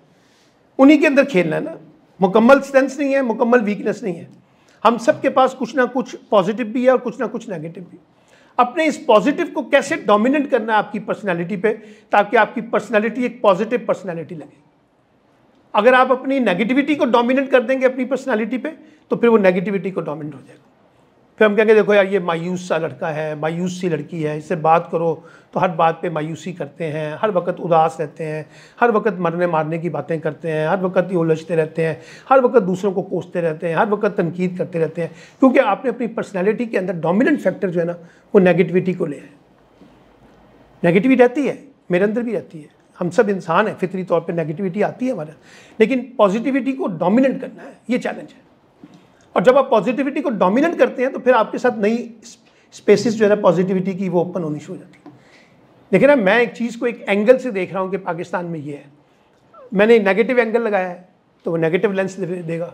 A: उन्हीं के अंदर खेलना है ना। मुकम्मल स्ट्रेंथ्स नहीं है, मुकम्मल वीकनेस नहीं है। हम सब के पास कुछ ना कुछ पॉजिटिव भी है और कुछ ना कुछ नेगेटिव भी। अपने इस पॉजिटिव को कैसे डोमिनेट करना है आपकी पर्सनैलिटी पे, ताकि आपकी पर्सनैलिटी एक पॉजिटिव पर्सनैलिटी लगे। अगर आप अपनी नेगेटिविटी को डोमिनेट कर देंगे अपनी पर्सनैलिटी पे, तो फिर वो नेगेटिविटी को डोमिनेट हो जाएगा। फिर हम कहेंगे देखो यार ये मायूस सा लड़का है, मायूस सी लड़की है, इससे बात करो तो हर बात पे मायूसी करते हैं, हर वक्त उदास रहते हैं, हर वक्त मरने मारने की बातें करते हैं, हर वक्त ये उलझते रहते हैं, हर वक्त दूसरों को कोसते रहते हैं, हर वक्त तनकीद करते रहते हैं, क्योंकि आपने अपनी पर्सनैलिटी के अंदर डोमिनेंट फैक्टर जो है ना वो नेगेटिविटी को ले है। नेगेटिविटी रहती है, मेरे अंदर भी रहती है, हम सब इंसान हैं, फितरी तौर पे नेगेटिविटी आती है हमारे, लेकिन पॉजिटिविटी को डोमिनेट करना है, ये चैलेंज है। और जब आप पॉजिटिविटी को डोमिनेट करते हैं तो फिर आपके साथ नई स्पेसिस जो है ना पॉजिटिविटी की वो ओपन होनी शुरू हो जाती है। देखिए ना, मैं एक चीज़ को एक एंगल से देख रहा हूँ कि पाकिस्तान में ये है, मैंने नेगेटिव एंगल लगाया है तो वो नेगेटिव लेंस देगा,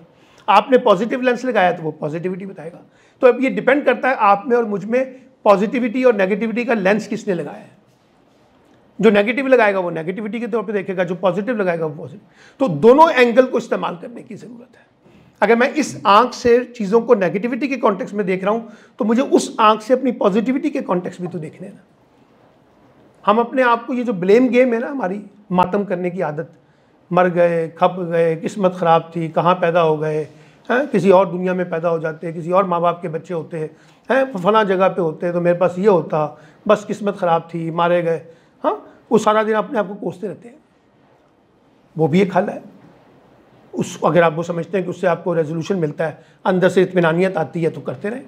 A: आपने पॉजिटिव लेंस लगाया तो वो पॉजिटिविटी बताएगा। तो अब ये डिपेंड करता है आप में और मुझ में पॉजिटिविटी और नेगेटिविटी का लेंस किसने लगाया है। जो नेगेटिव लगाएगा वो नेगेटिविटी के तौर पे देखेगा, जो पॉजिटिव लगाएगा वो पॉजिटिव। तो दोनों एंगल को इस्तेमाल करने की ज़रूरत है। अगर मैं इस आंख से चीज़ों को नेगेटिविटी के कॉन्टेक्स्ट में देख रहा हूँ तो मुझे उस आंख से अपनी पॉजिटिविटी के कॉन्टेक्स्ट भी तो देखने हैं ना। हम अपने आप को, ये जो ब्लेम गेम है ना हमारी, मातम करने की आदत, मर गए, खप गए, किस्मत ख़राब थी, कहाँ पैदा हो गए हैं, किसी और दुनिया में पैदा हो जाते, किसी और माँ बाप के बच्चे होते हैं, फलां जगह पे होते तो मेरे पास ये होता, बस किस्मत ख़राब थी, मारे गए। हाँ, वो सारा दिन अपने आप को कोसते रहते हैं। वो भी एक हल है। अगर आप वो समझते हैं कि उससे आपको रेजोल्यूशन मिलता है, अंदर से इत्मीनानियत आती है, तो करते रहें,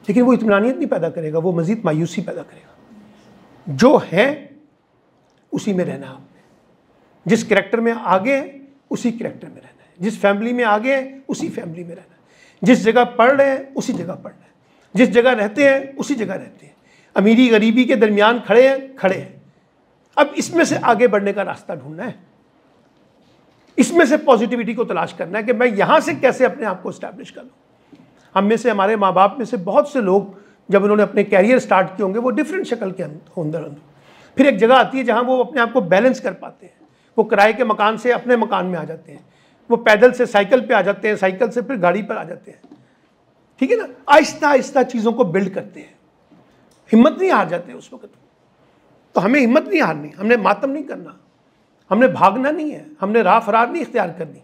A: लेकिन वो इत्मीनानियत नहीं पैदा करेगा, वो मज़ीद मायूसी पैदा करेगा। जो है उसी में रहना है आपने, जिस करैक्टर में आगे हैं उसी करैक्टर में रहना है, जिस फैमिली में आगे हैं उसी फैमिली में रहना है, जिस जगह पढ़ रहे हैं उसी जगह पढ़ना है, जिस जगह रहते हैं उसी जगह रहते हैं, अमीरी गरीबी के दरमियान खड़े हैं। अब इसमें से आगे बढ़ने का रास्ता ढूंढना है, इसमें से पॉजिटिविटी को तलाश करना है कि मैं यहाँ से कैसे अपने आप को इस्टेब्लिश कर लूँ। हम में से, हमारे माँ बाप में से बहुत से लोग जब उन्होंने अपने कैरियर स्टार्ट किए होंगे वो डिफरेंट शक्ल के अंदर, फिर एक जगह आती है जहाँ वो अपने आप को बैलेंस कर पाते हैं। वो किराए के मकान से अपने मकान में आ जाते हैं, वो पैदल से साइकिल पे आ जाते हैं, साइकिल से फिर गाड़ी पर आ जाते हैं, ठीक है ना। आहिस्ता आहिस्ता चीज़ों को बिल्ड करते हैं, हिम्मत नहीं हार जाते उस वक्त। तो हमें हिम्मत नहीं हारनी, हमने मातम नहीं करना, हमने भागना नहीं है, हमने राह फरार नहीं इख्तियार करनी,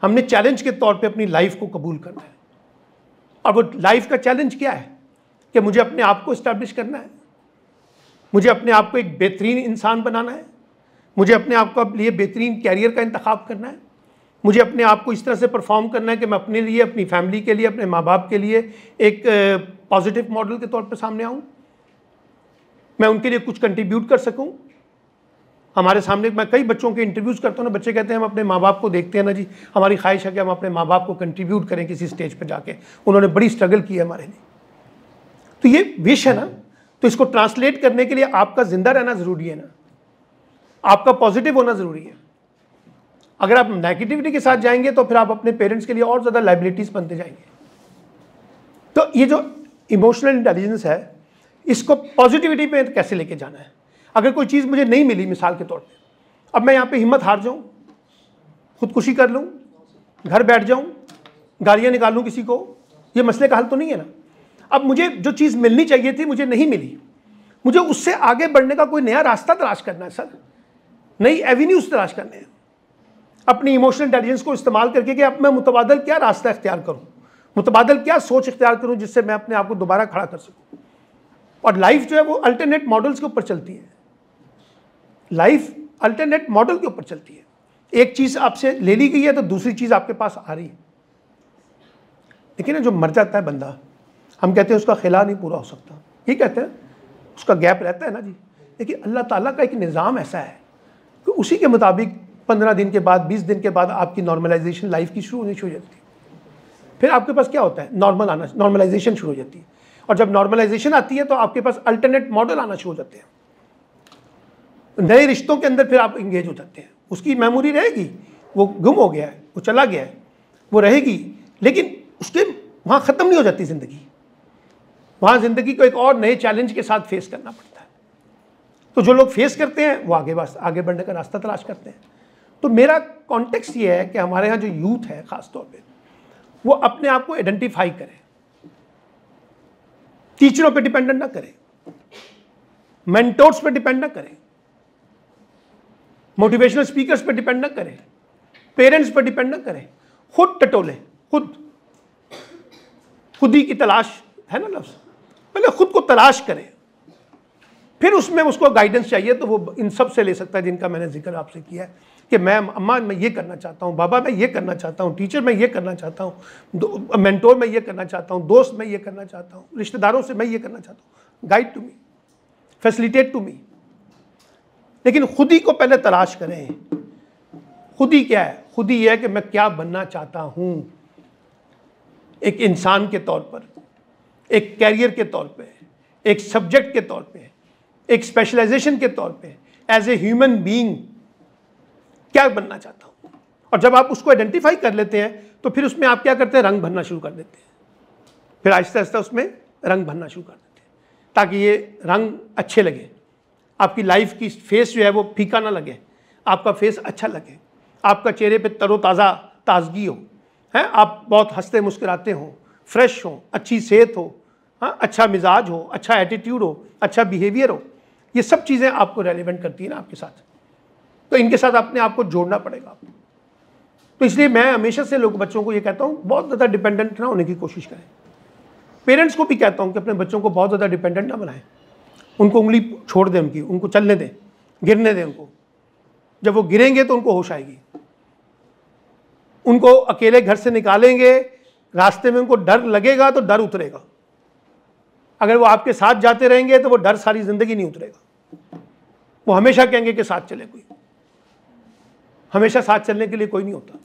A: हमने चैलेंज के तौर पे अपनी लाइफ को कबूल करना है। और वो लाइफ का चैलेंज क्या है कि मुझे अपने आप को इस्टेब्लिश करना है, मुझे अपने आप को एक बेहतरीन इंसान बनाना है, मुझे अपने आप को लिए बेहतरीन कैरियर का इंतखाब करना है, मुझे अपने आप को इस तरह से परफॉर्म करना है कि मैं अपने लिए, अपनी फैमिली के लिए, अपने माँ बाप के लिए एक पॉजिटिव मॉडल के तौर पर सामने आऊँ, मैं उनके लिए कुछ कंट्रीब्यूट कर सकूँ। हमारे सामने मैं कई बच्चों के इंटरव्यूज़ करता हूँ ना, बच्चे कहते हैं हम अपने माँ बाप को देखते हैं ना जी, हमारी ख्वाहिश है कि हम अपने माँ बाप को कंट्रीब्यूट करें किसी स्टेज पर जाके, उन्होंने बड़ी स्ट्रगल की है हमारे लिए। तो ये विश है ना, तो इसको ट्रांसलेट करने के लिए आपका जिंदा रहना ज़रूरी है ना, आपका पॉजिटिव होना ज़रूरी है। अगर आप नेगेटिविटी के साथ जाएंगे तो फिर आप अपने पेरेंट्स के लिए और ज़्यादा लाइबिलिटीज़ बनते जाएंगे। तो ये जो इमोशनल इंटेलिजेंस है, इसको पॉजिटिविटी पे कैसे लेके जाना है। अगर कोई चीज़ मुझे नहीं मिली मिसाल के तौर पे, अब मैं यहाँ पे हिम्मत हार जाऊँ, खुदकुशी कर लूँ, घर बैठ जाऊँ, गालियाँ निकालूँ किसी को, ये मसले का हल तो नहीं है ना। अब मुझे जो चीज़ मिलनी चाहिए थी मुझे नहीं मिली, मुझे उससे आगे बढ़ने का कोई नया रास्ता तलाश करना है सर, नई एवेन्यूज़ तलाश करने हैं, अपनी इमोशनल इंटेलिजेंस को इस्तेमाल करके कि अब मैं मुतबादल क्या रास्ता इख्तियार करूँ, मुतबादल क्या सोच इख्तियार करूँ जिससे मैं अपने आप को दोबारा खड़ा कर सकूँ। और लाइफ जो है वो अल्टरनेट मॉडल्स के ऊपर चलती है, लाइफ अल्टरनेट मॉडल के ऊपर चलती है। एक चीज़ आपसे ले ली गई है तो दूसरी चीज़ आपके पास आ रही है। लेकिन ना जो मर जाता है बंदा, हम कहते हैं उसका खिला नहीं पूरा हो सकता, ये कहते हैं उसका गैप रहता है ना जी। लेकिन अल्लाह ताला का एक निज़ाम ऐसा है कि उसी के मुताबिक 15 दिन के बाद, 20 दिन के बाद आपकी नॉर्मलाइजेशन लाइफ की शुरू होनी शुरू हो जाती है। फिर आपके पास क्या होता है, नॉर्मलाइजेशन शुरू हो जाती है। और जब नॉर्मलाइजेशन आती है तो आपके पास अल्टरनेट मॉडल आना शुरू हो जाते हैं, नए रिश्तों के अंदर फिर आप इंगेज हो जाते हैं। उसकी मेमोरी रहेगी, वो गुम हो गया है, वो चला गया है, वो रहेगी, लेकिन उसके वहाँ ख़त्म नहीं हो जाती ज़िंदगी, वहाँ ज़िंदगी को एक और नए चैलेंज के साथ फेस करना पड़ता है। तो जो लोग फेस करते हैं वो आगे बढ़ने का रास्ता तलाश करते हैं। तो मेरा कॉन्टेक्स्ट ये है कि हमारे यहाँ जो यूथ है ख़ास तौर पे, वो अपने आप को आइडेंटिफाई करें, टीचरों पे डिपेंडेंट ना करें, मेंटोर्स पे डिपेंड ना करें, मोटिवेशनल स्पीकर्स पे डिपेंड ना करें, पेरेंट्स पे डिपेंड ना करें, खुद टटोले, खुद ही की तलाश है ना लफ्ज़, पहले खुद को तलाश करें, फिर उसमें उसको गाइडेंस चाहिए तो वो इन सब से ले सकता है जिनका मैंने जिक्र आपसे किया है कि मैं अम्मा मैं ये करना चाहता हूँ, बाबा मैं ये करना चाहता हूँ, टीचर मैं ये करना चाहता हूँ, मेंटोर मैं ये करना चाहता हूँ, दोस्त मैं ये करना चाहता हूँ, रिश्तेदारों से मैं ये करना चाहता हूँ, guide to me, facilitate to me. लेकिन खुद ही को पहले तलाश करें। खुद ही क्या है, खुद ही यह है कि मैं क्या बनना चाहता हूँ, एक इंसान के तौर पर, एक कैरियर के तौर पे, एक सब्जेक्ट के तौर पे, एक स्पेशलाइजेशन के तौर पे, एज ए ह्यूमन बीइंग क्या बनना चाहता हूँ। और जब आप उसको आइडेंटिफाई कर लेते हैं तो फिर उसमें आप क्या करते हैं, रंग भरना शुरू कर देते हैं, फिर आहिस्ता आहिस्ता उसमें रंग भरना शुरू कर देते हैं ताकि ये रंग अच्छे लगे, आपकी लाइफ की फेस जो है वो फीका ना लगे, आपका फेस अच्छा लगे, आपका चेहरे पे तरोताज़ा ताजगी हो, हैं, आप बहुत हंसते मुस्कुराते हो, फ्रेश हो, अच्छी सेहत हो, हाँ, अच्छा मिजाज हो, अच्छा एटीट्यूड हो, अच्छा बिहेवियर हो। ये सब चीज़ें आपको रेलिवेंट करती हैं ना आपके साथ, तो इनके साथ अपने आप को जोड़ना पड़ेगा आपको। तो इसलिए मैं हमेशा से बच्चों को ये कहता हूँ बहुत ज़्यादा डिपेंडेंट ना होने की कोशिश करें। पेरेंट्स को भी कहता हूँ कि अपने बच्चों को बहुत ज़्यादा डिपेंडेंट ना बनाएं, उनको उंगली छोड़ दें, उनको चलने दें, गिरने दें उनको। जब वो गिरेंगे तो उनको होश आएगी। उनको अकेले घर से निकालेंगे, रास्ते में उनको डर लगेगा तो डर उतरेगा। अगर वो आपके साथ जाते रहेंगे तो वो डर सारी ज़िंदगी नहीं उतरेगा। वो हमेशा कहेंगे कि साथ चले, कोई हमेशा साथ चलने के लिए कोई नहीं होता।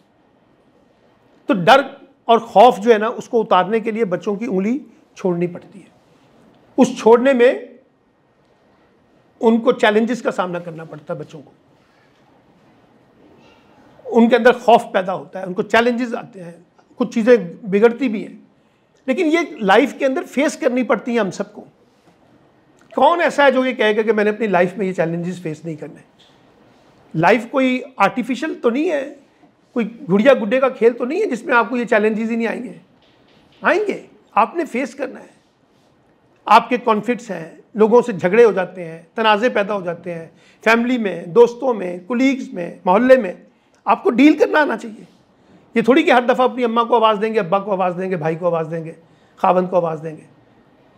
A: तो डर और खौफ जो है ना, उसको उतारने के लिए बच्चों की उंगली छोड़नी पड़ती है। उस छोड़ने में उनको चैलेंजेस का सामना करना पड़ता है बच्चों को, उनके अंदर खौफ पैदा होता है, उनको चैलेंजेस आते हैं, कुछ चीज़ें बिगड़ती भी हैं, लेकिन ये लाइफ के अंदर फेस करनी पड़ती हैं हम सबको। कौन ऐसा है जो ये कहेगा कि मैंने अपनी लाइफ में ये चैलेंजेस फेस नहीं करने। लाइफ कोई आर्टिफिशियल तो नहीं है, कोई गुड़िया गुड्डे का खेल तो नहीं है जिसमें आपको ये चैलेंजेस ही नहीं आएंगे। आएंगे, आपने फेस करना है। आपके कॉन्फ्लिक्ट्स हैं, लोगों से झगड़े हो जाते हैं, तनाज़े पैदा हो जाते हैं, फैमिली में, दोस्तों में, कुलीग्स में, मोहल्ले में, आपको डील करना आना चाहिए। ये थोड़ी कि हर दफ़ा अपनी अम्मा को आवाज़ देंगे, अब्बा को आवाज़ देंगे, भाई को आवाज़ देंगे, खावंद को आवाज़ देंगे।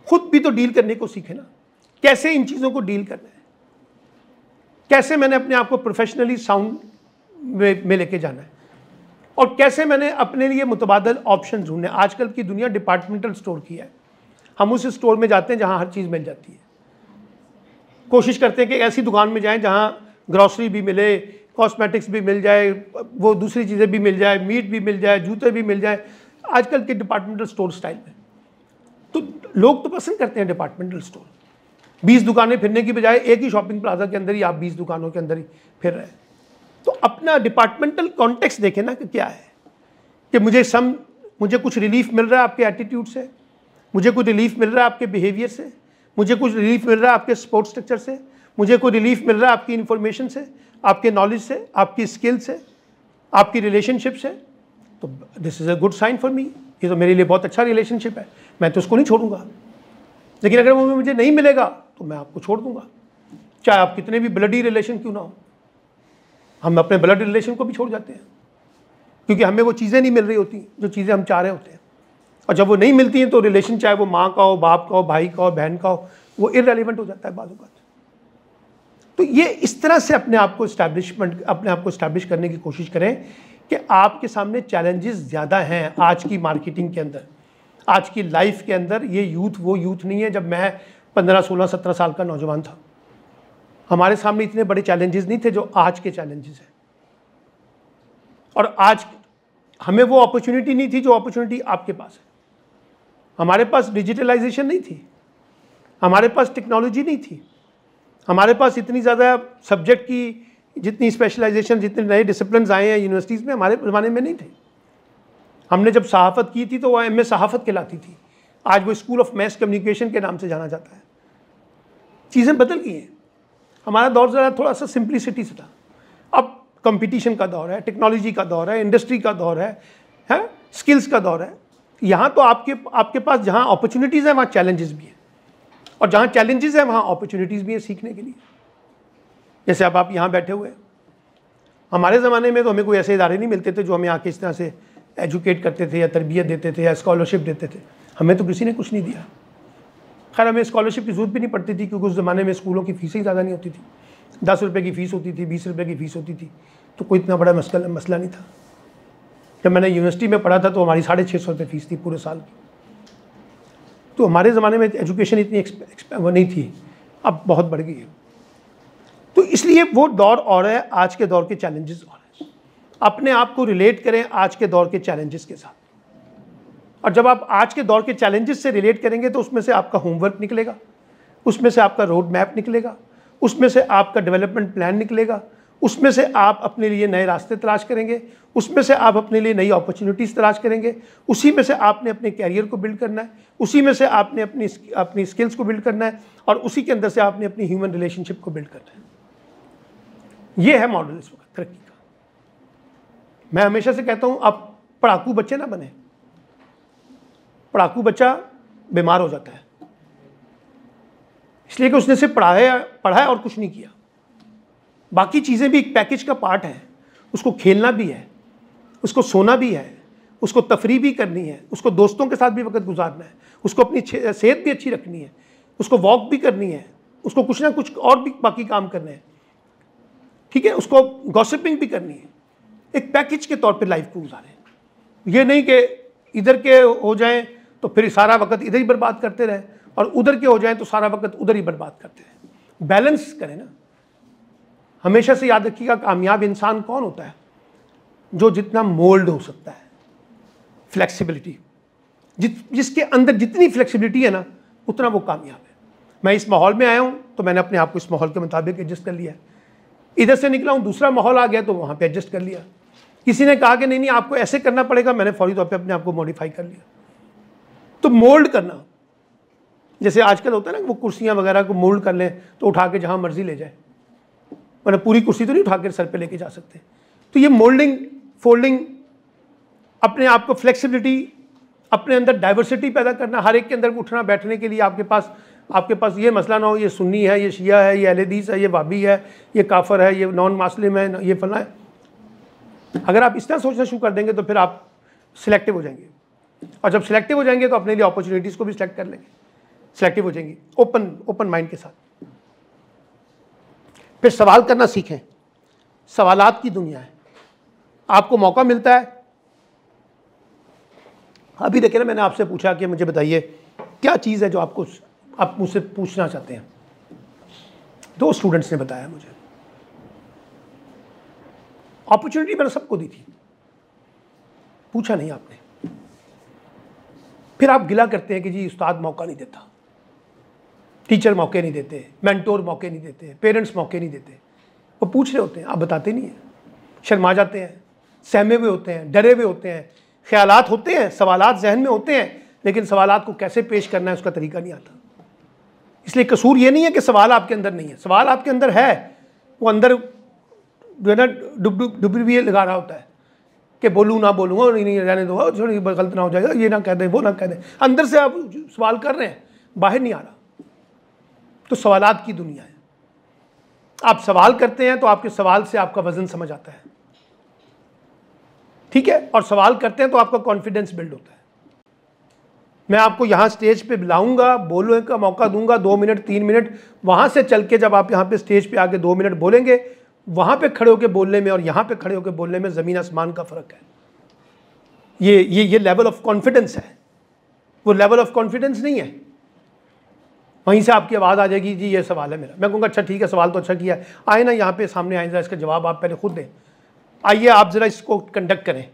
A: खुद भी तो डील करने को सीखे ना, कैसे इन चीज़ों को डील करना है, कैसे मैंने अपने आप को प्रोफेशनली साउंड में लेके जाना है, और कैसे मैंने अपने लिए मुतबादल ऑप्शन ढूंढने। आजकल की दुनिया डिपार्टमेंटल स्टोर की है, हम उस स्टोर में जाते हैं जहां हर चीज़ मिल जाती है। कोशिश करते हैं कि ऐसी दुकान में जाएं जहां ग्रॉसरी भी मिले, कॉस्मेटिक्स भी मिल जाए, वो दूसरी चीज़ें भी मिल जाए, मीट भी मिल जाए, जूते भी मिल जाए, आजकल के डिपार्टमेंटल स्टोर स्टाइल में। तो लोग तो पसंद करते हैं डिपार्टमेंटल स्टोर। 20 दुकानें फिरने की बजाय एक ही शॉपिंग प्लाजा के अंदर ही आप 20 दुकानों के अंदर ही फिर रहे हैं। तो अपना डिपार्टमेंटल कॉन्टेक्स्ट देखें ना कि क्या है, कि मुझे कुछ रिलीफ मिल रहा है आपके एटीट्यूड से, मुझे कुछ रिलीफ मिल रहा है आपके बिहेवियर से, मुझे कुछ रिलीफ मिल रहा है आपके सपोर्ट स्ट्रक्चर से, मुझे कोई रिलीफ मिल रहा है आपकी इन्फॉर्मेशन से, आपके नॉलेज से, आपकी स्किल से, आपकी रिलेशनशिप से, तो this is a good sign for me. ये तो मेरे लिए बहुत अच्छा रिलेशनशिप है, मैं तो उसको नहीं छोड़ूंगा। लेकिन अगर वो मुझे नहीं मिलेगा तो मैं आपको छोड़ दूंगा, चाहे आप कितने भी ब्लडी रिलेशन क्यों ना हो। हम अपने ब्लड रिलेशन को भी छोड़ जाते हैं क्योंकि हमें वो चीज़ें नहीं मिल रही होती जो चीज़ें हम चाह रहे होते हैं, और जब वो नहीं मिलती हैं तो रिलेशन, चाहे वो माँ का हो, बाप का हो, भाई का हो, बहन का हो, वो इररेलेवेंट हो जाता है बात। तो ये इस तरह से अपने आप को इस्टेब्लिश करने की कोशिश करें कि आपके सामने चैलेंजेस ज़्यादा हैं आज की मार्केटिंग के अंदर, आज की लाइफ के अंदर। ये यूथ वो यूथ नहीं है जब मैं 15, 16, 17 साल का नौजवान था। हमारे सामने इतने बड़े चैलेंजेस नहीं थे जो आज के चैलेंजेस हैं, और आज हमें वो अपॉर्चुनिटी नहीं थी जो अपॉर्चुनिटी आपके पास है। हमारे पास डिजिटलाइजेशन नहीं थी, हमारे पास टेक्नोलॉजी नहीं थी, हमारे पास इतनी ज़्यादा सब्जेक्ट की जितनी स्पेशलाइजेशन, जितने नए डिसिप्लिन आए हैं यूनिवर्सिटीज़ में, हमारे ज़माने में नहीं थे। हमने जब सहाफ़त की थी तो वह एमए सहाफ़त कहलाती थी, आज वो स्कूल ऑफ मैस कम्युनिकेशन के नाम से जाना जाता है। चीज़ें बदल गई हैं, हमारा दौर ज़रा थोड़ा सा सिंप्लिसिटी से था। अब कंपटीशन का दौर है, टेक्नोलॉजी का दौर है, इंडस्ट्री का दौर है, स्किल्स का दौर है। यहाँ तो आपके पास जहाँ अपॉर्चुनिटीज़ हैं वहाँ चैलेंजेस भी हैं, और जहाँ चैलेंजेस हैं वहाँ अपॉर्चुनिटीज़ भी हैं सीखने के लिए। जैसे अब आप यहाँ बैठे हुए हैं, हमारे ज़माने में तो हमें कोई ऐसे इदारे नहीं मिलते थे जो हमें आके इस तरह से एजुकेट करते थे या तरबियत देते थे या स्कॉलरशिप देते थे। हमें तो किसी ने कुछ नहीं दिया। खैर हमें स्कॉलरशिप की ज़रूरत भी नहीं पड़ती थी क्योंकि उस ज़माने में स्कूलों की फ़ीसें ही ज़्यादा नहीं होती थी। 10 रुपये की फ़ीस होती थी, 20 रुपये की फ़ीस होती थी, तो कोई इतना बड़ा मसला नहीं था। जब मैंने यूनिवर्सिटी में पढ़ा था तो हमारी 650 रुपये फ़ीस थी पूरे साल की। तो हमारे ज़माने में एजुकेशन इतनी वो नहीं थी, अब बहुत बढ़ गई है। तो इसलिए वो दौर और है, आज के दौर के चैलेंजेस और हैं। अपने आप को रिलेट करें आज के दौर के चैलेंजेस के साथ, और जब आप आज के दौर के चैलेंजेस से रिलेट करेंगे तो उसमें से आपका होमवर्क निकलेगा, उसमें से आपका रोड मैप निकलेगा, उसमें से आपका डेवलपमेंट प्लान निकलेगा, उसमें से आप अपने लिए नए रास्ते तलाश करेंगे, उसमें से आप अपने लिए नई अपॉर्चुनिटीज़ तलाश करेंगे, उसी में से आपने अपने कैरियर को बिल्ड करना है, उसी में से आपने अपनी स्किल्स को बिल्ड करना है, और उसी के अंदर से आपने अपनी ह्यूमन रिलेशनशिप को बिल्ड करना है। ये है मॉडल इस वक्त तरक्की का। मैं हमेशा से कहता हूँ आप पढ़ाकू बच्चे ना बने। पढ़ाकू बच्चा बीमार हो जाता है इसलिए कि उसने सिर्फ पढ़ा है और कुछ नहीं किया। बाकी चीज़ें भी एक पैकेज का पार्ट है। उसको खेलना भी है, उसको सोना भी है, उसको तफरीह भी करनी है, उसको दोस्तों के साथ भी वक्त गुजारना है, उसको अपनी सेहत भी अच्छी रखनी है, उसको वॉक भी करनी है, उसको कुछ ना कुछ और भी बाकी काम करने हैं, ठीक है, उसको गॉसिपिंग भी करनी है। एक पैकेज के तौर पे लाइफ को गुजारें। ये नहीं कि इधर के हो जाएं तो फिर सारा वक्त इधर ही बर्बाद करते रहें, और उधर के हो जाएं तो सारा वक्त उधर ही बर्बाद करते रहें। बैलेंस करें ना। हमेशा से याद रखिएगा, कामयाब इंसान कौन होता है? जो जितना मोल्ड हो सकता है, फ्लेक्सिबिलिटी, जिसके अंदर जितनी फ्लेक्सिबिलिटी है ना उतना वो कामयाब है। मैं इस माहौल में आया हूँ तो मैंने अपने आप को इस माहौल के मुताबिक एडजस्ट कर लिया। इधर से निकला हूँ, दूसरा माहौल आ गया तो वहाँ पे एडजस्ट कर लिया। किसी ने कहा कि नहीं आपको ऐसे करना पड़ेगा, मैंने फौरी तौर पे अपने आप को मॉडिफाई कर लिया। तो मोल्ड करना, जैसे आजकल होता है ना, वो कुर्सियाँ वगैरह को मोल्ड कर लें तो उठा के जहाँ मर्जी ले जाए, वरना पूरी कुर्सी तो नहीं उठा के सर पे लेके जा सकते। तो ये मोल्डिंग, फोल्डिंग, अपने आप को फ्लेक्सिबिलिटी, अपने अंदर डाइवर्सिटी पैदा करना, हर एक के अंदर उठना बैठने के लिए आपके पास ये मसला ना हो, ये सुन्नी है, ये शिया है, ये अहले हदीस है, ये वाबी है, ये काफर है, ये नॉन मुस्लिम है, ये फला है। अगर आप इस तरह सोचना शुरू कर देंगे तो फिर आप सिलेक्टिव हो जाएंगे, और जब सिलेक्टिव हो जाएंगे तो अपने लिए अपॉर्चुनिटीज़ को भी सिलेक्ट कर लेंगे। सिलेक्टिव हो जाएंगी ओपन माइंड के साथ। फिर सवाल करना सीखें। सवालात की दुनिया है, आपको मौका मिलता है। अभी देखिए ना, मैंने आपसे पूछा कि मुझे बताइए क्या चीज़ है जो आप मुझसे पूछना चाहते हैं। 2 स्टूडेंट्स ने बताया मुझे। अपॉर्चुनिटी मैंने सबको दी थी, पूछा नहीं आपने। फिर आप गिला करते हैं कि जी उस्ताद मौका नहीं देता, टीचर मौके नहीं देते, मेंटोर मौके नहीं देते, पेरेंट्स मौके नहीं देते। वो पूछ रहे होते हैं, आप बताते नहीं हैं, शर्मा जाते हैं, सहमे हुए होते हैं, डरे हुए होते हैं, ख्यालात होते हैं, सवालात जहन में होते हैं, लेकिन सवालात को कैसे पेश करना है उसका तरीका नहीं आता। इसलिए कसूर ये नहीं है कि सवाल आपके अंदर नहीं है, सवाल आपके अंदर है, वो अंदर जो है ना डुबरी लगा रहा होता है कि बोलूँ ना बोलूँगा, नहीं रहने दो, थोड़ी गलत ना हो जाएगा, ये ना कह दें, वो ना कह दें। अंदर से आप सवाल कर रहे हैं, बाहर नहीं आ रहा। तो सवालात की दुनिया है। आप सवाल करते हैं तो आपके सवाल से आपका वजन समझ आता है, ठीक है, और सवाल करते हैं तो आपका कॉन्फिडेंस बिल्ड होता है। मैं आपको यहाँ स्टेज पे बुलाऊंगा, बोलने का मौका दूंगा 2 मिनट 3 मिनट, वहाँ से चल के जब आप यहाँ पे स्टेज पे आके 2 मिनट बोलेंगे, वहाँ पे खड़े होकर बोलने में और यहाँ पे खड़े होकर बोलने में ज़मीन आसमान का फ़र्क है। ये लेवल ऑफ कॉन्फिडेंस है, वो लेवल ऑफ कॉन्फिडेंस नहीं है। वहीं से आपकी आवाज़ आ जाएगी, जी ये सवाल है मेरा। मैं कहूँगा अच्छा ठीक है, सवाल तो अच्छा किया है, आए ना यहाँ पे सामने आए, ज़रा इसका जवाब आप पहले खुद दें। आइए आप ज़रा इसको कंडक्ट करें,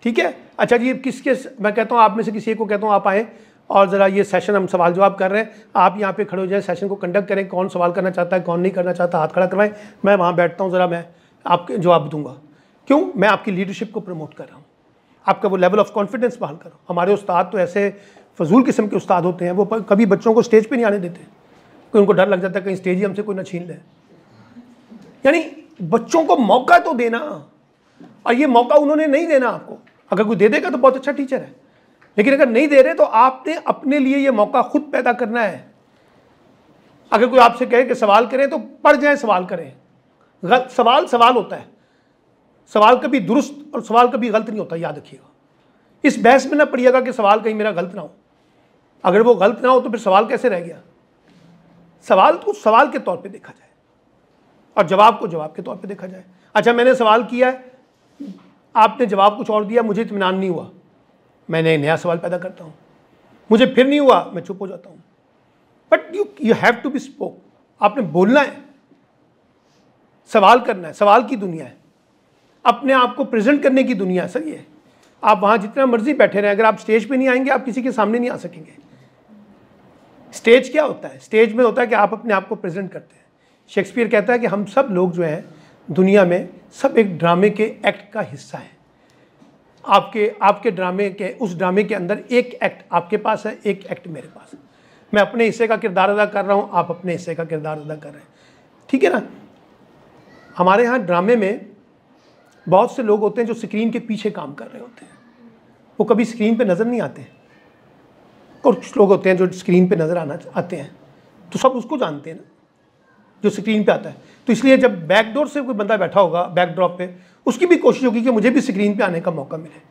A: ठीक है। अच्छा जी किसके, मैं कहता हूँ आप में से किसी एक को कहता हूँ आप आएँ और ज़रा ये सेशन हम सवाल जवाब कर रहे हैं, आप यहाँ पे खड़े हो जाए, सेशन को कंडक्ट करें। कौन सवाल करना चाहता है, कौन नहीं करना चाहता, हाथ खड़ा करवाएं। मैं वहाँ बैठता हूँ, ज़रा मैं आपके जवाब दूंगा। क्यों? मैं आपकी लीडरशिप को प्रमोट कर रहा हूँ, आपका वो लेवल ऑफ कॉन्फिडेंस बहाल कर रहा हूँ। हमारे उस्ताद तो ऐसे फजूल किस्म के उस्ताद होते हैं, वो कभी बच्चों को स्टेज पर नहीं आने देते, क्योंकि उनको डर लग जाता है कहीं स्टेज ही हमसे कोई ना छीन ले। यानी बच्चों को मौका तो देना, और ये मौका उन्होंने नहीं देना आपको। अगर कोई दे देगा तो बहुत अच्छा टीचर है, लेकिन अगर नहीं दे रहे तो आपने अपने लिए ये मौका खुद पैदा करना है। अगर कोई आपसे कहे कि सवाल करें तो पढ़ जाए, सवाल करें। सवाल होता है, सवाल कभी दुरुस्त और सवाल कभी गलत नहीं होता, याद रखिएगा। इस बहस में ना पड़िएगा कि सवाल कहीं मेरा गलत ना हो। अगर वो गलत ना हो तो फिर सवाल कैसे रह गया? सवाल तो सवाल के तौर पे देखा जाए और जवाब को जवाब के तौर पे देखा जाए। अच्छा मैंने सवाल किया है, आपने जवाब कुछ और दिया, मुझे इत्मीनान नहीं हुआ, मैंने एक नया सवाल पैदा करता हूँ। मुझे फिर नहीं हुआ, मैं चुप हो जाता हूँ। But you have to be spoke, आपने बोलना है, सवाल करना है। सवाल की दुनिया है, अपने आप को प्रेजेंट करने की दुनिया है। सर ये आप वहाँ जितना मर्जी बैठे रहें, अगर आप स्टेज पे नहीं आएंगे आप किसी के सामने नहीं आ सकेंगे। स्टेज क्या होता है? स्टेज में होता है कि आप अपने आप को प्रेजेंट करते हैं। शेक्सपियर कहता है कि हम सब लोग जो हैं दुनिया में सब एक ड्रामे के एक्ट का हिस्सा है। आपके ड्रामे के, उस ड्रामे के अंदर एक एक्ट आपके पास है, एक एक्ट मेरे पास है। मैं अपने हिस्से का किरदार अदा कर रहा हूँ, आप अपने हिस्से का किरदार अदा कर रहे हैं, ठीक है ना। हमारे यहाँ ड्रामे में बहुत से लोग होते हैं जो स्क्रीन के पीछे काम कर रहे होते हैं, वो कभी स्क्रीन पे नज़र नहीं आते। कुछ लोग होते हैं जो स्क्रीन पे नज़र आते हैं, तो सब उसको जानते हैं ना जो स्क्रीन पे आता है। तो इसलिए जब बैकडोर से कोई बंदा बैठा होगा बैकड्रॉप पे, उसकी भी कोशिश होगी कि मुझे भी स्क्रीन पे आने का मौका मिले।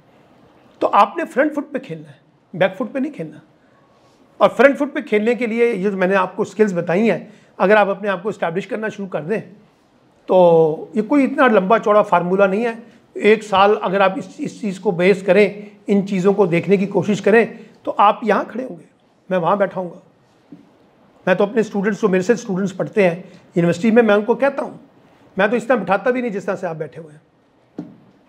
A: तो आपने फ्रंट फुट पे खेलना है, बैक फुट पे नहीं खेलना। और फ्रंट फुट पे खेलने के लिए ये जो मैंने आपको स्किल्स बताई हैं, अगर आप अपने आप को इस्टेब्लिश करना शुरू कर दें तो ये कोई इतना लंबा चौड़ा फार्मूला नहीं है। 1 साल अगर आप इस चीज़ को बेस करें, इन चीज़ों को देखने की कोशिश करें, तो आप यहाँ खड़े होंगे, मैं वहाँ बैठा हूँगा। मैं तो अपने स्टूडेंट्स, जो मेरे से स्टूडेंट्स पढ़ते हैं यूनिवर्सिटी में, मैं उनको कहता हूँ, मैं तो इस तरह बिठाता भी नहीं जिस तरह से आप बैठे हुए हैं।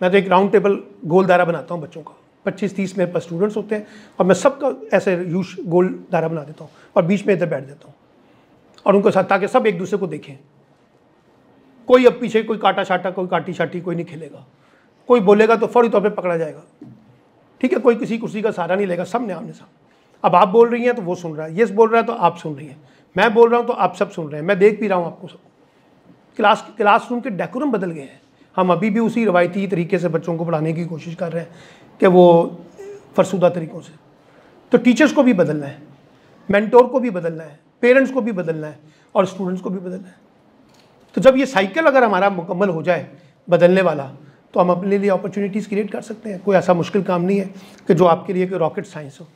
A: मैं तो एक राउंड टेबल गोल दायरा बनाता हूँ बच्चों का, 25-30 मेरे पास स्टूडेंट्स होते हैं, और मैं सबका ऐसे यूश गोल दायरा बना देता हूँ और बीच में इधर बैठ देता हूँ और उनको साथ, ताकि सब एक दूसरे को देखें। कोई अब पीछे कोई काटा शाटा, कोई काटी शाटी कोई नहीं खेलेगा। कोई बोलेगा तो फौरी तौर पे पकड़ा जाएगा, ठीक है। कोई किसी कुर्सी का सहारा नहीं लेगा, सब ने आमने सामने। अब आप बोल रही हैं तो वो सुन रहा है, यस बोल रहा है तो आप सुन रही हैं, मैं बोल रहा हूँ तो आप सब सुन रहे हैं, मैं देख भी रहा हूँ आपको सब। क्लासरूम के डेकोरम बदल गए हैं। हम अभी भी उसी रवायती तरीके से बच्चों को पढ़ाने की कोशिश कर रहे हैं कि वो फरसुदा तरीक़ों से। तो टीचर्स को भी बदलना है, मेंटोर को भी बदलना है, पेरेंट्स को भी बदलना है और स्टूडेंट्स को भी बदलना है। तो जब ये साइकिल अगर हमारा मुकम्मल हो जाए बदलने वाला, तो हम अपने लिए अपॉर्चुनिटीज़ क्रिएट कर सकते हैं। कोई ऐसा मुश्किल काम नहीं है कि जो आपके लिए कोई रॉकेट साइंस हो।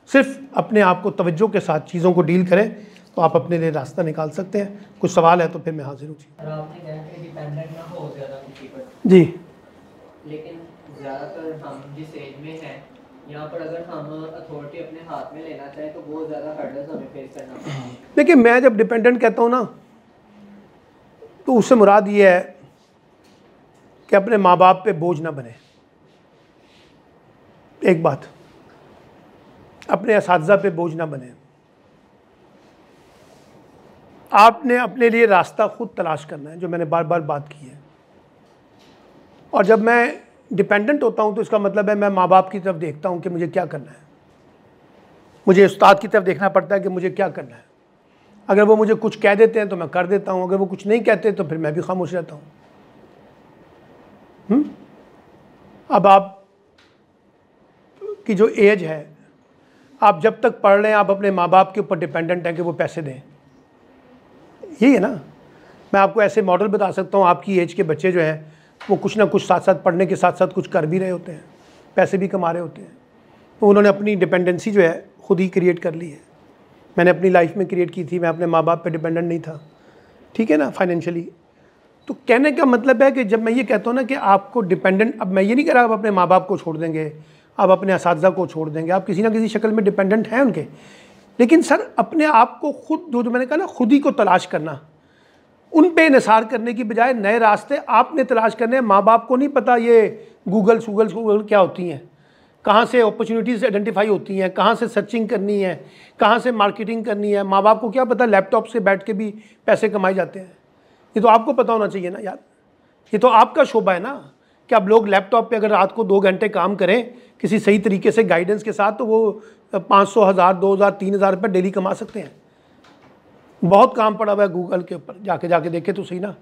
A: सिर्फ अपने आप को तवज्जो के साथ चीज़ों को डील करें तो आप अपने लिए रास्ता निकाल सकते हैं। कुछ सवाल है तो फिर मैं हाजिर हूँ जी।
C: आपने कहा कि डिपेंडेंट ना हो ज़्यादा किसी पर
A: जी,
C: लेकिन ज़्यादातर हम जिस एज में हैं यहाँ पर अगर हम अथॉरिटी अपने हाथ में लेना चाहें तो बहुत ज़्यादा हर्डल्स हमें फेस करना पड़ता है।
A: देखिए मैं जब डिपेंडेंट कहता हूँ ना तो उससे मुराद ये है कि अपने माँ बाप पे बोझ ना बने। एक बात, अपने असातिज़ा पे बोझ ना बने। आपने अपने लिए रास्ता खुद तलाश करना है, जो मैंने बार बार बात की है। और जब मैं डिपेंडेंट होता हूं तो इसका मतलब है मैं माँ बाप की तरफ देखता हूं कि मुझे क्या करना है, मुझे उस्ताद की तरफ देखना पड़ता है कि मुझे क्या करना है। अगर वो मुझे कुछ कह देते हैं तो मैं कर देता हूं, अगर वो कुछ नहीं कहते तो फिर मैं भी खामोश रहता हूं। अब आप की जो एज है, आप जब तक पढ़ रहे हैं आप अपने माँ बाप के ऊपर डिपेंडेंट हैं कि वो पैसे दें, यही है ना। मैं आपको ऐसे मॉडल बता सकता हूँ, आपकी एज के बच्चे जो हैं वो कुछ ना कुछ साथ साथ पढ़ने के साथ साथ कुछ कर भी रहे होते हैं, पैसे भी कमा रहे होते हैं। तो उन्होंने अपनी डिपेंडेंसी जो है खुद ही क्रिएट कर ली है। मैंने अपनी लाइफ में क्रिएट की थी, मैं अपने माँ बाप पे डिपेंडेंट नहीं था, ठीक है ना, फाइनेंशियली। तो कहने का मतलब है कि जब मैं ये कहता हूँ ना कि आपको डिपेंडेंट, अब मैं ये नहीं कह रहा आप अपने माँ बाप को छोड़ देंगे, आप अपने असातिज़ा को छोड़ देंगे, आप किसी ना किसी शक्ल में डिपेंडेंट हैं उनके, लेकिन सर अपने आप को खुद, जो मैंने कहा ना, खुद ही को तलाश करना, उन पे इन्हिसार करने की बजाय नए रास्ते आपने तलाश करने हैं। माँ बाप को नहीं पता ये गूगल क्या होती हैं, कहाँ से अपॉर्चुनिटीज़ आइडेंटिफाई होती हैं, कहाँ से सर्चिंग करनी है, कहाँ से मार्केटिंग करनी है। माँ बाप को क्या पता लैपटॉप से बैठ के भी पैसे कमाए जाते हैं। ये तो आपको पता होना चाहिए ना यार, ये तो आपका शोभा है ना कि आप लोग लैपटॉप पे अगर रात को 2 घंटे काम करें किसी सही तरीके से गाइडेंस के साथ तो वो 500, 1000, 2000, 3000 रुपये डेली कमा सकते हैं। बहुत काम पड़ा हुआ है गूगल के ऊपर, जाके देखे तो सही ना।